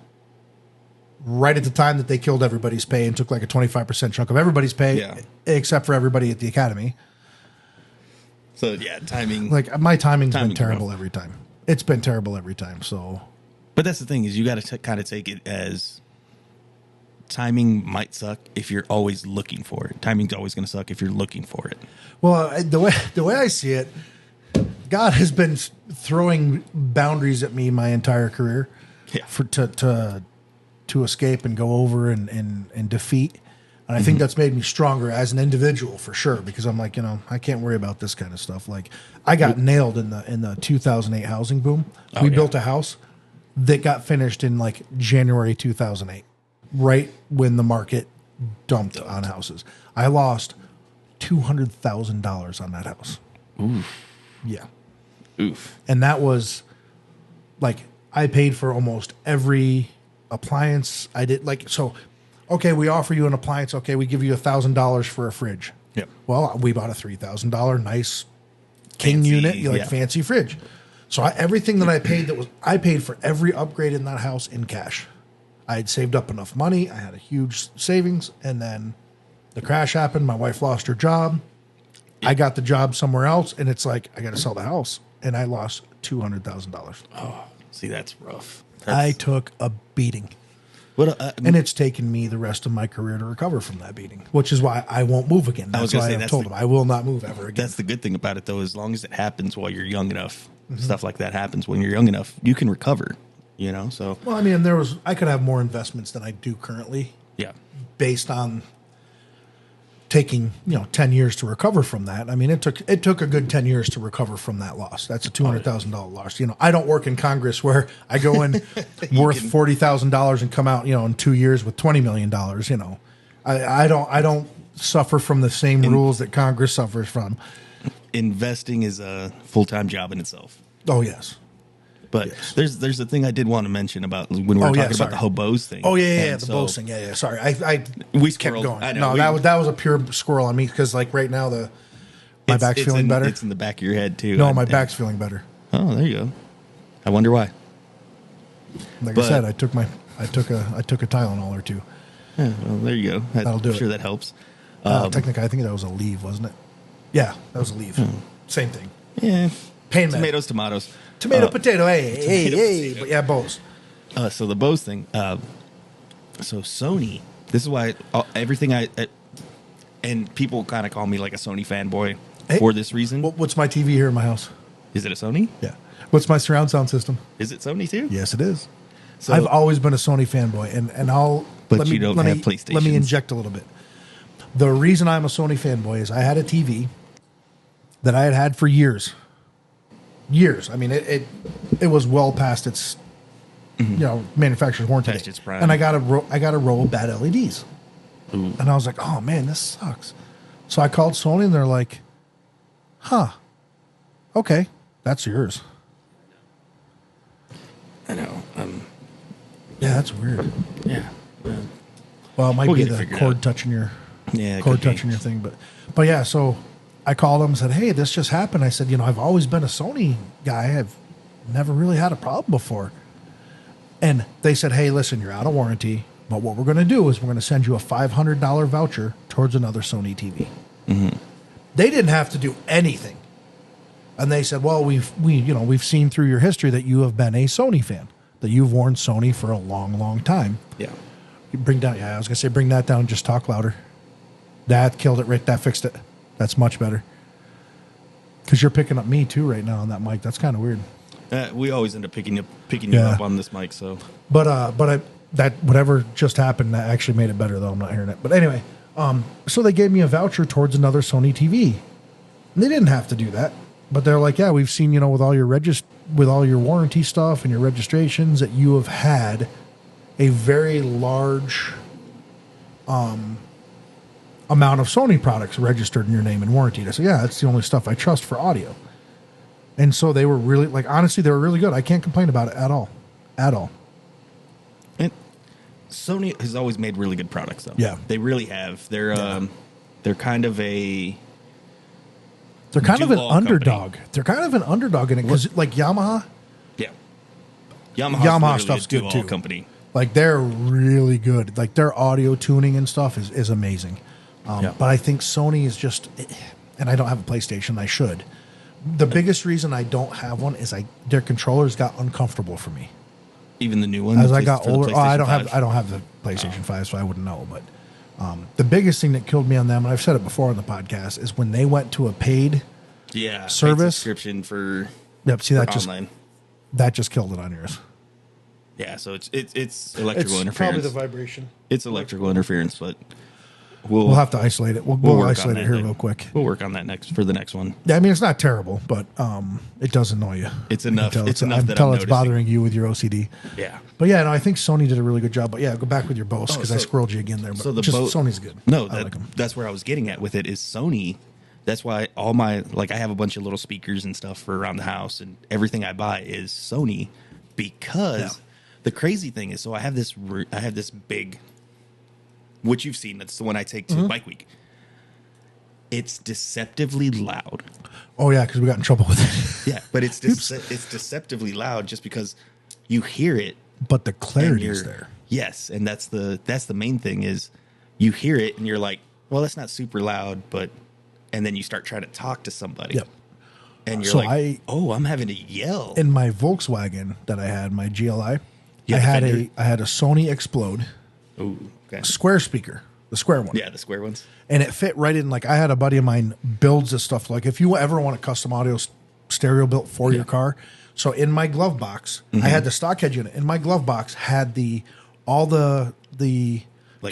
Speaker 3: right at the time that they killed everybody's pay and took like a 25% chunk of everybody's pay, except for everybody at the academy.
Speaker 5: So yeah, timing.
Speaker 3: Like my timing's been terrible every time. It's been terrible every time. So,
Speaker 5: but that's the thing, is you got to kind of take it as timing might suck if you're always looking for it. Timing's always going to suck if you're looking for it.
Speaker 3: Well, the way I see it, God has been throwing boundaries at me my entire career, to escape and go over and defeat. And I think that's made me stronger as an individual for sure, because I'm like, I can't worry about this kind of stuff. Like I got nailed in the 2008 housing boom. We built a house that got finished in like January 2008, right when the market dumped on houses. I lost $200,000 on that house.
Speaker 5: Oof.
Speaker 3: Yeah.
Speaker 5: Oof.
Speaker 3: And that was like, I paid for almost every appliance I did. Like, so, okay, we offer you an appliance. Okay, we give you $1,000 for a fridge.
Speaker 5: Yep.
Speaker 3: Well, we bought a $3,000 nice king unit, fancy fridge. So everything that I paid for every upgrade in that house in cash. I had saved up enough money. I had a huge savings, and then the crash happened. My wife lost her job. I got the job somewhere else, and it's like I got to sell the house, and I lost $200,000.
Speaker 5: Oh, see, that's rough.
Speaker 3: I took a beating. And it's taken me the rest of my career to recover from that beating, which is why I won't move again. That's why I've told him I will not move ever again.
Speaker 5: That's the good thing about it, though. As long as it happens while you're young enough, stuff like that happens when you're young enough, you can recover. So
Speaker 3: well, I mean, I could have more investments than I do currently.
Speaker 5: Yeah,
Speaker 3: based on taking 10 years to recover from that. I mean, it took a good 10 years to recover from that loss. That's a $200,000 loss. I don't work in Congress where I go in worth $40,000 and come out in 2 years with $20 million. I don't suffer from the same rules that Congress suffers from.
Speaker 5: Investing is a full-time job in itself.
Speaker 3: Oh yes.
Speaker 5: But there's a thing I did want to mention about when we were talking about the hobos thing.
Speaker 3: Oh yeah, the Bose thing. Yeah. Sorry, we kept going.
Speaker 5: I know,
Speaker 3: that was a pure squirrel on me, because like right now my back's feeling better.
Speaker 5: It's in the back of your head too.
Speaker 3: No, my back's feeling better.
Speaker 5: Oh, there you go. I wonder why.
Speaker 3: Like I said, I took a Tylenol or two.
Speaker 5: Yeah, well, there you go.
Speaker 3: That'll do it.
Speaker 5: I'm sure that helps.
Speaker 3: Technically, I think that was a leave, wasn't it? Yeah, that was a leave. Same thing.
Speaker 5: Yeah.
Speaker 3: Pain
Speaker 5: tomatoes.
Speaker 3: Tomato, potato, hey. But yeah, Bose.
Speaker 5: So the Bose thing. So Sony, this is why everything and people kind of call me like a Sony fanboy for this reason.
Speaker 3: What's my TV here in my house?
Speaker 5: Is it a Sony?
Speaker 3: Yeah. What's my surround sound system?
Speaker 5: Is it Sony too?
Speaker 3: Yes, it is. So, I've always been a Sony fanboy, and I'll.
Speaker 5: But you don't have PlayStation.
Speaker 3: Let me inject a little bit. The reason I'm a Sony fanboy is I had a TV that I had for years. I mean, it was well past its manufacturer's warranty date.
Speaker 5: Its prime.
Speaker 3: And I got a row of bad LEDs.
Speaker 5: Ooh.
Speaker 3: And I was like, oh man, this sucks. So I called Sony, and they're like, okay, that's yours.
Speaker 5: I know.
Speaker 3: Yeah, that's weird.
Speaker 5: Yeah.
Speaker 3: Well, it might
Speaker 5: We'll
Speaker 3: be
Speaker 5: get it
Speaker 3: the
Speaker 5: figured
Speaker 3: cord
Speaker 5: out.
Speaker 3: touching your
Speaker 5: Yeah. it
Speaker 3: cord
Speaker 5: could be.
Speaker 3: touching your thing, but yeah. So I called them and said, "Hey, this just happened." I said, "I've always been a Sony guy. I've never really had a problem before." And they said, "Hey, listen, you're out of warranty, but what we're going to do is we're going to send you a $500 voucher towards another Sony TV."
Speaker 5: Mm-hmm.
Speaker 3: They didn't have to do anything, and they said, "Well, we've seen through your history that you have been a Sony fan, that you've worn Sony for a long, long time."
Speaker 5: Yeah.
Speaker 3: You bring down. Yeah, I was going to say bring that down. Just talk louder. That killed it. Right, that fixed it. That's much better. Because you're picking up me too right now on that mic. That's kind of weird.
Speaker 5: We always end up picking you up on this mic. So,
Speaker 3: But that whatever just happened, that actually made it better though. I'm not hearing it. But anyway, so they gave me a voucher towards another Sony TV. And they didn't have to do that, but they're like, "Yeah, we've seen with all your with all your warranty stuff and your registrations that you have had a very large amount of Sony products registered in your name and warranty." I said, "Yeah, that's the only stuff I trust for audio." And so they were really, honestly, they were really good. I can't complain about it at all. At all.
Speaker 5: and Sony has always made really good products, though.
Speaker 3: Yeah.
Speaker 5: They really have. They're kind of a.
Speaker 3: They're kind of an
Speaker 5: do-all
Speaker 3: underdog.
Speaker 5: company.
Speaker 3: They're kind of an underdog in it because, Yamaha,
Speaker 5: Yeah.
Speaker 3: Yamaha stuff's good
Speaker 5: do-all
Speaker 3: too.
Speaker 5: company.
Speaker 3: They're really good. Their audio tuning and stuff is amazing.
Speaker 5: Yeah.
Speaker 3: But I think Sony is just, and I don't have a PlayStation. I should. The biggest reason I don't have one is their controllers got uncomfortable for me
Speaker 5: Even the new one.
Speaker 3: as
Speaker 5: the
Speaker 3: I
Speaker 5: Play-
Speaker 3: got
Speaker 5: for the
Speaker 3: older.
Speaker 5: PlayStation
Speaker 3: I don't
Speaker 5: 5?
Speaker 3: have the PlayStation 5, so I wouldn't know. But the biggest thing that killed me on them, and I've said it before on the podcast, is when they went to a paid.
Speaker 5: Yeah. paid
Speaker 3: service?
Speaker 5: subscription for.
Speaker 3: Yep. See,
Speaker 5: for
Speaker 3: that
Speaker 5: online.
Speaker 3: that just killed it on yours.
Speaker 5: Yeah. So it's electrical interference.
Speaker 3: vibration.
Speaker 5: It's electrical interference, but
Speaker 3: We'll have to isolate it. We'll
Speaker 5: work on
Speaker 3: isolate it
Speaker 5: that
Speaker 3: here
Speaker 5: thing.
Speaker 3: real quick.
Speaker 5: We'll work on that for the next one.
Speaker 3: Yeah, I mean, it's not terrible, but it does annoy you.
Speaker 5: It's
Speaker 3: You can
Speaker 5: enough-
Speaker 3: tell
Speaker 5: it's enough that
Speaker 3: until
Speaker 5: I'm
Speaker 3: it's
Speaker 5: noticing.
Speaker 3: bothering you with your OCD.
Speaker 5: Yeah.
Speaker 3: But yeah, no, I think Sony did a really good job. But yeah, go back with your Bose because I
Speaker 5: so-
Speaker 3: squirreled you again there. But
Speaker 5: So the
Speaker 3: just
Speaker 5: Bose,
Speaker 3: Sony's good.
Speaker 5: No,
Speaker 3: I like them.
Speaker 5: that's where I was getting at with it is Sony. That's why all my I have a bunch of little speakers and stuff for around the house, and everything I buy is Sony because the crazy thing is, so I have this big, which you've seen. That's the one I take to Bike Week. It's deceptively loud.
Speaker 3: Oh yeah, because we got in trouble with it.
Speaker 5: Yeah, but it's deceptively loud just because you hear it.
Speaker 3: But the
Speaker 5: And
Speaker 3: clarity is
Speaker 5: you're-
Speaker 3: there.
Speaker 5: Yes, and that's the main thing is you hear it and you're like, well, that's not super loud, and then you start trying to talk to somebody.
Speaker 3: Yep.
Speaker 5: And you're
Speaker 3: So
Speaker 5: like, I'm having to yell.
Speaker 3: In my Volkswagen that I had, my GLI,
Speaker 5: You
Speaker 3: I
Speaker 5: had
Speaker 3: had
Speaker 5: Defender?
Speaker 3: I had a Sony Explode
Speaker 5: Oh, okay.
Speaker 3: square speaker, the square one.
Speaker 5: Yeah, the square ones.
Speaker 3: And it fit right in. I had a buddy of mine builds this stuff. If you ever want a custom audio stereo built for your car, so in my glove box, I had the stock head unit. In my glove box had all the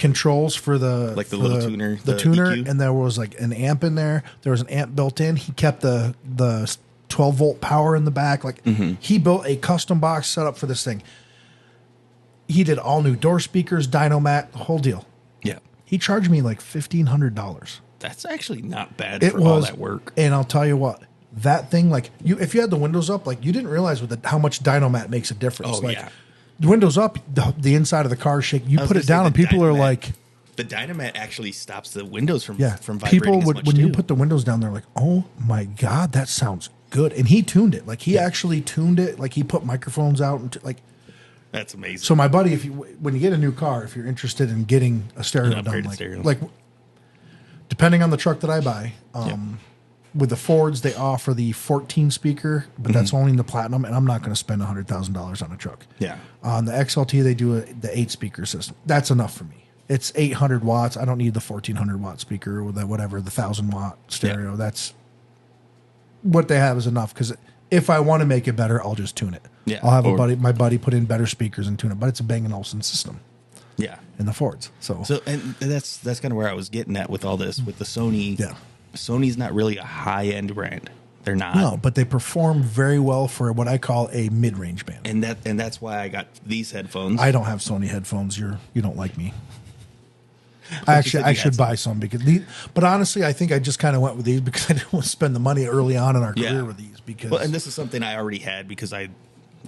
Speaker 3: controls for the
Speaker 5: the little tuner,
Speaker 3: the
Speaker 5: the
Speaker 3: tuner,
Speaker 5: EQ?
Speaker 3: and there was an amp in there. There was an amp built in. He kept the 12-volt power in the back. He built a custom box setup for this thing. He did all new door speakers, Dynomat, the whole deal.
Speaker 5: Yeah.
Speaker 3: He charged me $1,500.
Speaker 5: That's actually not bad
Speaker 3: It
Speaker 5: for
Speaker 3: was
Speaker 5: all that work.
Speaker 3: And I'll tell you what, that thing, if you had the windows up, you didn't realize how much Dynomat makes a difference.
Speaker 5: Oh, yeah.
Speaker 3: The windows up, the inside of the car shake. You
Speaker 5: I was
Speaker 3: put it
Speaker 5: gonna say
Speaker 3: down,
Speaker 5: the
Speaker 3: and people are
Speaker 5: Dynomat-
Speaker 3: like,
Speaker 5: The Dynomat actually stops the windows from
Speaker 3: yeah.
Speaker 5: vibrating
Speaker 3: People
Speaker 5: as
Speaker 3: would
Speaker 5: much
Speaker 3: when you
Speaker 5: too.
Speaker 3: put the windows down, they're like, oh my god, that sounds good. And he tuned it. He actually tuned it. He put microphones out and
Speaker 5: That's amazing.
Speaker 3: So my buddy, when you get a new car, if you're interested in getting a stereo
Speaker 5: An
Speaker 3: done,
Speaker 5: upgraded stereo.
Speaker 3: depending on the truck that I buy, with the Fords they offer the 14 speaker, but that's only in the Platinum, and I'm not going to spend $100,000 on a truck.
Speaker 5: Yeah.
Speaker 3: On the XLT they do the 8 speaker system. That's enough for me. It's 800 watts. I don't need the 1400 watt speaker or the 1,000 watt stereo.
Speaker 5: Yeah.
Speaker 3: That's what they have is enough because if I want to make it better, I'll just tune it.
Speaker 5: Yeah.
Speaker 3: I'll have
Speaker 5: Or-
Speaker 3: my buddy put in better speakers and tune it, but it's a Bang & Olufsen system
Speaker 5: Yeah.
Speaker 3: in the Fords. So
Speaker 5: And that's kind of where I was getting at with all this with the Sony.
Speaker 3: Yeah.
Speaker 5: Sony's not really a high end brand. They're not.
Speaker 3: no, but they perform very well for what I call a mid range band.
Speaker 5: And that's why I got these headphones.
Speaker 3: I don't have Sony headphones. You don't like me.
Speaker 5: you
Speaker 3: I
Speaker 5: said you had
Speaker 3: should
Speaker 5: some.
Speaker 3: buy some because but honestly, I think I just kind of went with these because I didn't want to spend the money early on in our career with these because
Speaker 5: Well, and this is something I already had because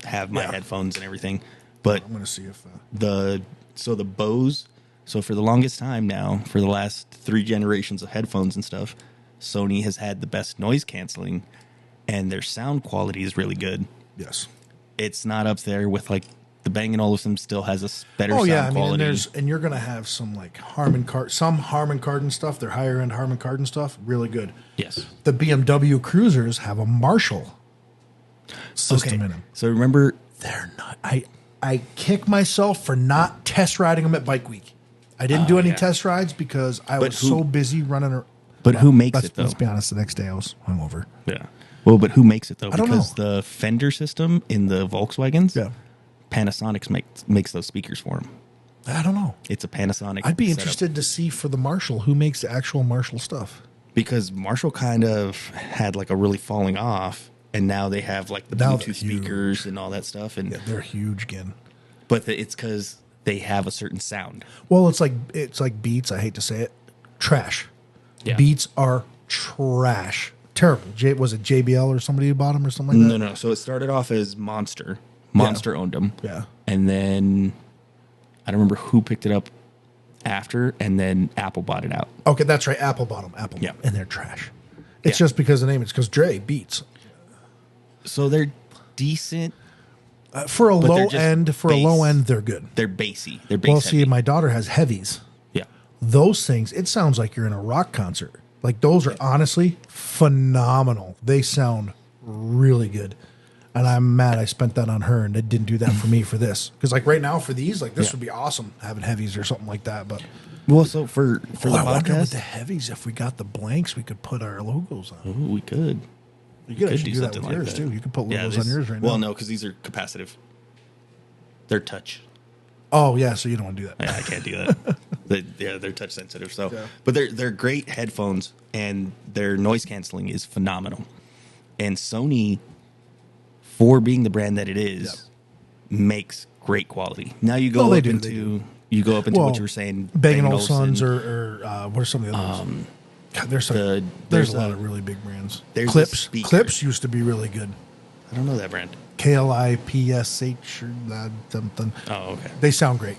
Speaker 4: have my headphones and everything. But
Speaker 3: I'm going to see if
Speaker 4: the Bose. So for the longest time now, for the last 3 generations of headphones and stuff, Sony has had the best noise canceling, and their sound quality is really good.
Speaker 3: yes.
Speaker 4: It's not up there with like the Bang & Olufsen still has a better sound quality.
Speaker 3: And you're going to have some like Harman Kardon stuff, their higher end Harman Kardon stuff, really good.
Speaker 4: Yes.
Speaker 3: The BMW Cruisers have a Marshall system in them.
Speaker 4: So remember,
Speaker 3: They're not. I kick myself for not test riding them at Bike Week. I didn't do any test rides because I was so busy running.
Speaker 4: But who makes it though?
Speaker 3: Let's be honest. The next day I was hungover.
Speaker 4: Yeah. Well, but who makes it though?
Speaker 3: don't
Speaker 4: Because
Speaker 3: know.
Speaker 4: the Fender system in the Volkswagens,
Speaker 3: Yeah.
Speaker 4: Panasonic makes those speakers for them.
Speaker 3: I don't know.
Speaker 4: It's a Panasonic.
Speaker 3: I'd be
Speaker 4: setup.
Speaker 3: interested to see for the Marshall who makes the actual Marshall stuff.
Speaker 4: Because Marshall kind of had like a really falling off, and now they have like the
Speaker 3: Now they're
Speaker 4: Bluetooth speakers and all that stuff. And
Speaker 3: Yeah, they're huge again.
Speaker 4: but it's because they have a certain sound.
Speaker 3: Well, it's like Beats. I hate to say it, trash.
Speaker 4: Yeah.
Speaker 3: Beats are trash, terrible. Was it JBL or somebody who bought them or something like that?
Speaker 4: No. So it started off as Monster. Monster owned them.
Speaker 3: Yeah.
Speaker 4: And then I don't remember who picked it up after, and then Apple bought it out.
Speaker 3: Okay, that's right. Apple bought them. Apple,
Speaker 4: Yeah.
Speaker 3: and they're trash. It's
Speaker 4: Yeah.
Speaker 3: just because of the name. It's because Dre Beats.
Speaker 4: So they're decent.
Speaker 3: For a
Speaker 4: But they're
Speaker 3: low
Speaker 4: just
Speaker 3: end, they're good.
Speaker 4: They're bassy. They're bass
Speaker 3: Well, see,
Speaker 4: heavy.
Speaker 3: my daughter has heavies.
Speaker 4: Yeah.
Speaker 3: Those things, it sounds like you're in a rock concert. Like those are honestly phenomenal. They sound really good. And I'm mad I spent that on her and it didn't do that for me for this. Because like right now for these, like this would be awesome having heavies or something like that. But
Speaker 4: Well, so for the
Speaker 3: I wonder with
Speaker 4: podcast,
Speaker 3: the heavies, if we got the blanks, we could put our logos on.
Speaker 4: ooh, we could.
Speaker 3: You could actually
Speaker 4: do
Speaker 3: do that
Speaker 4: something
Speaker 3: with
Speaker 4: like
Speaker 3: yours
Speaker 4: that.
Speaker 3: too. You could put logos on
Speaker 4: this-
Speaker 3: yours right now.
Speaker 4: Well, no, because these are capacitive. They're touch.
Speaker 3: Oh yeah, so you don't want to do that.
Speaker 4: Yeah, I can't do that. They're touch sensitive. So,
Speaker 3: Yeah.
Speaker 4: but they're great headphones, and their noise canceling is phenomenal. And Sony, for being the brand that it is, makes great quality. Now you go
Speaker 3: Oh, they
Speaker 4: up
Speaker 3: do,
Speaker 4: into what you were saying,
Speaker 3: Bang &
Speaker 4: Bang &
Speaker 3: Olufsen's
Speaker 4: Olufsen.
Speaker 3: or what are some of the others? God, there's
Speaker 4: there's
Speaker 3: a lot
Speaker 4: a-
Speaker 3: of really big brands.
Speaker 4: there's a
Speaker 3: Clips.
Speaker 4: speaker.
Speaker 3: Clips used to be really good.
Speaker 4: I don't know that brand.
Speaker 3: KLIPSH or that something.
Speaker 4: Oh, okay.
Speaker 3: They sound great.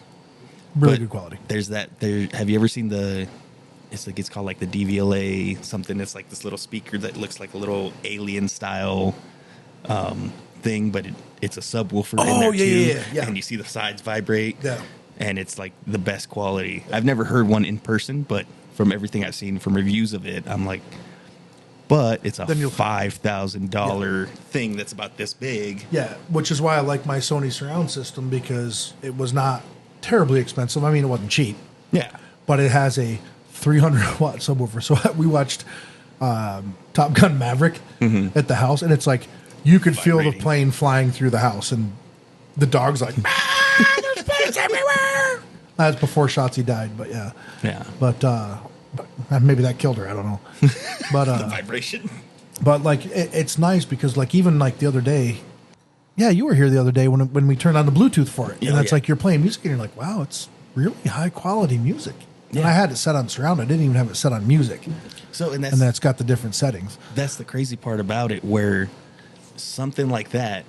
Speaker 3: Really
Speaker 4: But
Speaker 3: good quality.
Speaker 4: There's that. Have you ever seen it's called like the DVLA something. It's like this little speaker that looks like a little alien style thing, but it's a subwoofer in there too. And you see the sides vibrate.
Speaker 3: Yeah.
Speaker 4: And it's like the best quality. I've never heard one in person, but from everything I've seen from reviews of it, I'm like, but it's a $5,000 thing that's about this big.
Speaker 3: Yeah, which is why I like my Sony surround system because it was not terribly expensive. I mean, it wasn't cheap.
Speaker 4: Yeah.
Speaker 3: But it has a 300-watt subwoofer. So we watched Top Gun Maverick at the house, and it's like you could feel the
Speaker 4: Vibrating.
Speaker 3: plane flying through the house, and the dog's like, there's planes everywhere. That's before Shotzi died, but yeah.
Speaker 4: Yeah.
Speaker 3: But maybe that killed her. I don't know. But
Speaker 4: The vibration.
Speaker 3: but like it's nice because like even like the other day, yeah, you were here the other day when we turned on the Bluetooth for it,
Speaker 4: Yeah,
Speaker 3: and it's
Speaker 4: yeah.
Speaker 3: like you're playing music and you're like, wow, it's really high quality music. And I had it set on surround. I didn't even have it set on music,
Speaker 4: So, and
Speaker 3: and that's got the different settings.
Speaker 4: that's the crazy part about it, where something like that,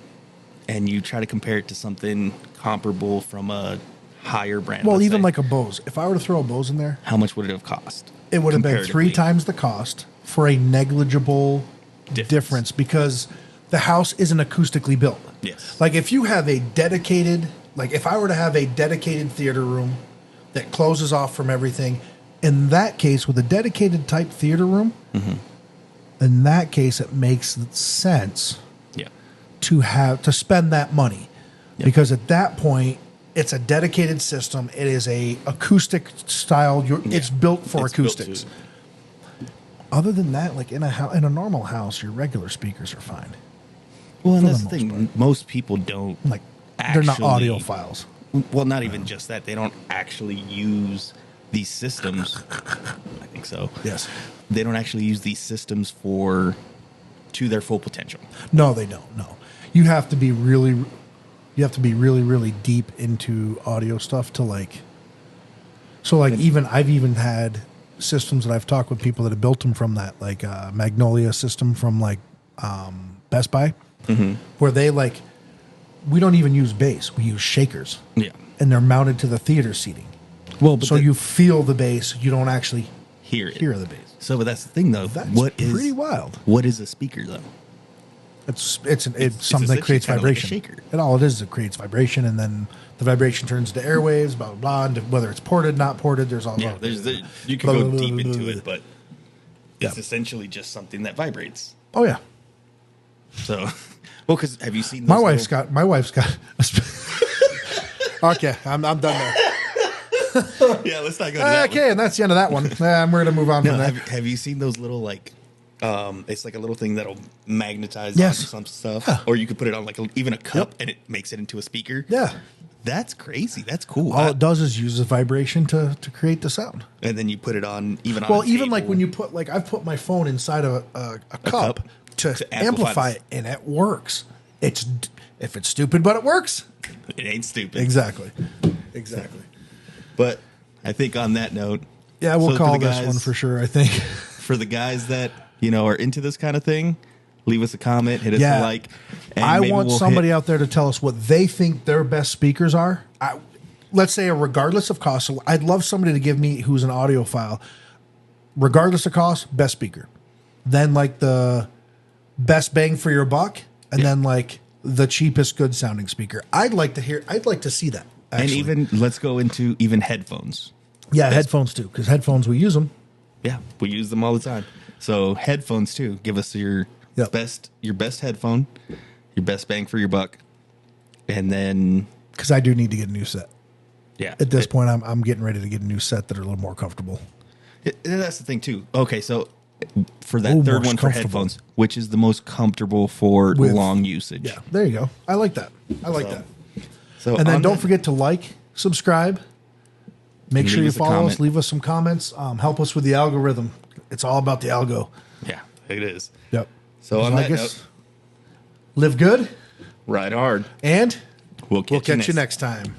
Speaker 4: and you try to compare it to something comparable from a higher brand.
Speaker 3: Well,
Speaker 4: let's
Speaker 3: even
Speaker 4: say,
Speaker 3: like a Bose. If I were to throw a Bose in there,
Speaker 4: how much would it have cost?
Speaker 3: it would have been 3
Speaker 4: comparatively?
Speaker 3: times the cost for a negligible difference because the house isn't acoustically built.
Speaker 4: Yes.
Speaker 3: Like if you have a dedicated, like if I were to have a dedicated theater room that closes off from everything, in that case, with a dedicated type theater room, in that case, it makes sense
Speaker 4: Yeah.
Speaker 3: to spend that money
Speaker 4: Yep.
Speaker 3: because at that point, it's a dedicated system. It is a acoustic style. It's built for
Speaker 4: It's built
Speaker 3: acoustics.
Speaker 4: to-
Speaker 3: Other than that, like in a normal house, your regular speakers are fine.
Speaker 4: Well, and
Speaker 3: For
Speaker 4: that's
Speaker 3: the
Speaker 4: the
Speaker 3: most
Speaker 4: thing. Most people don't.
Speaker 3: Like they're not
Speaker 4: actually-
Speaker 3: audiophiles.
Speaker 4: Well, not even just that. They don't actually use these systems. I think so.
Speaker 3: Yes.
Speaker 4: They don't actually use these systems to their full potential.
Speaker 3: No, they don't. No, you have to be really deep into audio stuff to like. So like I've even had systems that I've talked with people that have built them from that like Magnolia system from like Best Buy, where they like we don't even use bass. We use shakers.
Speaker 5: Yeah.
Speaker 3: And they're mounted to the theater seating.
Speaker 5: Well, but
Speaker 3: so you feel the bass. You don't actually
Speaker 5: hear
Speaker 3: the bass.
Speaker 5: So, but that's the thing, though.
Speaker 3: That's
Speaker 5: pretty
Speaker 3: wild.
Speaker 5: What is a speaker, though?
Speaker 3: It's something that creates vibration.
Speaker 5: Like a shaker.
Speaker 3: And all it is, it creates vibration, and then the vibration turns into airwaves, blah, blah, blah, and whether it's ported, not ported, there's all...
Speaker 5: Yeah, you can go deep into it, but it's essentially just something that vibrates.
Speaker 3: Oh, yeah.
Speaker 5: So, well, because have you seen...
Speaker 3: My wife's got... Okay, I'm done there.
Speaker 5: Yeah, let's not go to that
Speaker 3: Okay,
Speaker 5: one.
Speaker 3: and that's the end of that one. We're going to move on from that.
Speaker 5: Have you seen those little, like... it's like a little thing that'll magnetize
Speaker 3: Yes.
Speaker 5: onto some stuff,
Speaker 3: Yeah.
Speaker 5: or you could put it on like even a cup,
Speaker 3: Yep.
Speaker 5: and it makes it into a speaker.
Speaker 3: Yeah.
Speaker 5: That's crazy. That's cool.
Speaker 3: All it does is use the vibration to create the sound.
Speaker 5: And then you put it on even on.
Speaker 3: Well,
Speaker 5: a
Speaker 3: even
Speaker 5: table.
Speaker 3: like when you put I've put my phone inside of a cup to amplify it, and it works. If it's stupid, but it works.
Speaker 5: It ain't stupid.
Speaker 3: Exactly.
Speaker 5: But I think on that note,
Speaker 3: Yeah, we'll call this one for sure. I think
Speaker 5: for the guys that are into this kind of thing, leave us a comment, hit us a like. And
Speaker 3: I
Speaker 5: maybe
Speaker 3: want somebody out there to tell us what they think their best speakers are. Let's say, regardless of cost. So I'd love somebody to give me, who's an audiophile, regardless of cost, best speaker. Then like the best bang for your buck, and then like the cheapest good sounding speaker. I'd like to see that. Actually.
Speaker 5: And even let's go into even headphones.
Speaker 3: Yeah, headphones too, because headphones, we use them.
Speaker 5: Yeah, we use them all the time. So headphones too. Give us your best headphone, your best bang for your buck, and then
Speaker 3: because I do need to get a new set.
Speaker 5: Yeah,
Speaker 3: at this point, I'm getting ready to get a new set that are a little more comfortable.
Speaker 5: And that's the thing too. Okay, so for that third one for headphones, which is the most comfortable for long usage?
Speaker 3: Yeah, there you go. I like that. that.
Speaker 5: So
Speaker 3: and then don't forget to like, subscribe. Make sure you follow us. Leave us some comments. Help us with the algorithm. It's all about the algo.
Speaker 5: Yeah, it is.
Speaker 3: Yep.
Speaker 5: So on that note,
Speaker 3: live good,
Speaker 5: ride hard,
Speaker 3: and
Speaker 5: we'll catch
Speaker 3: you next time.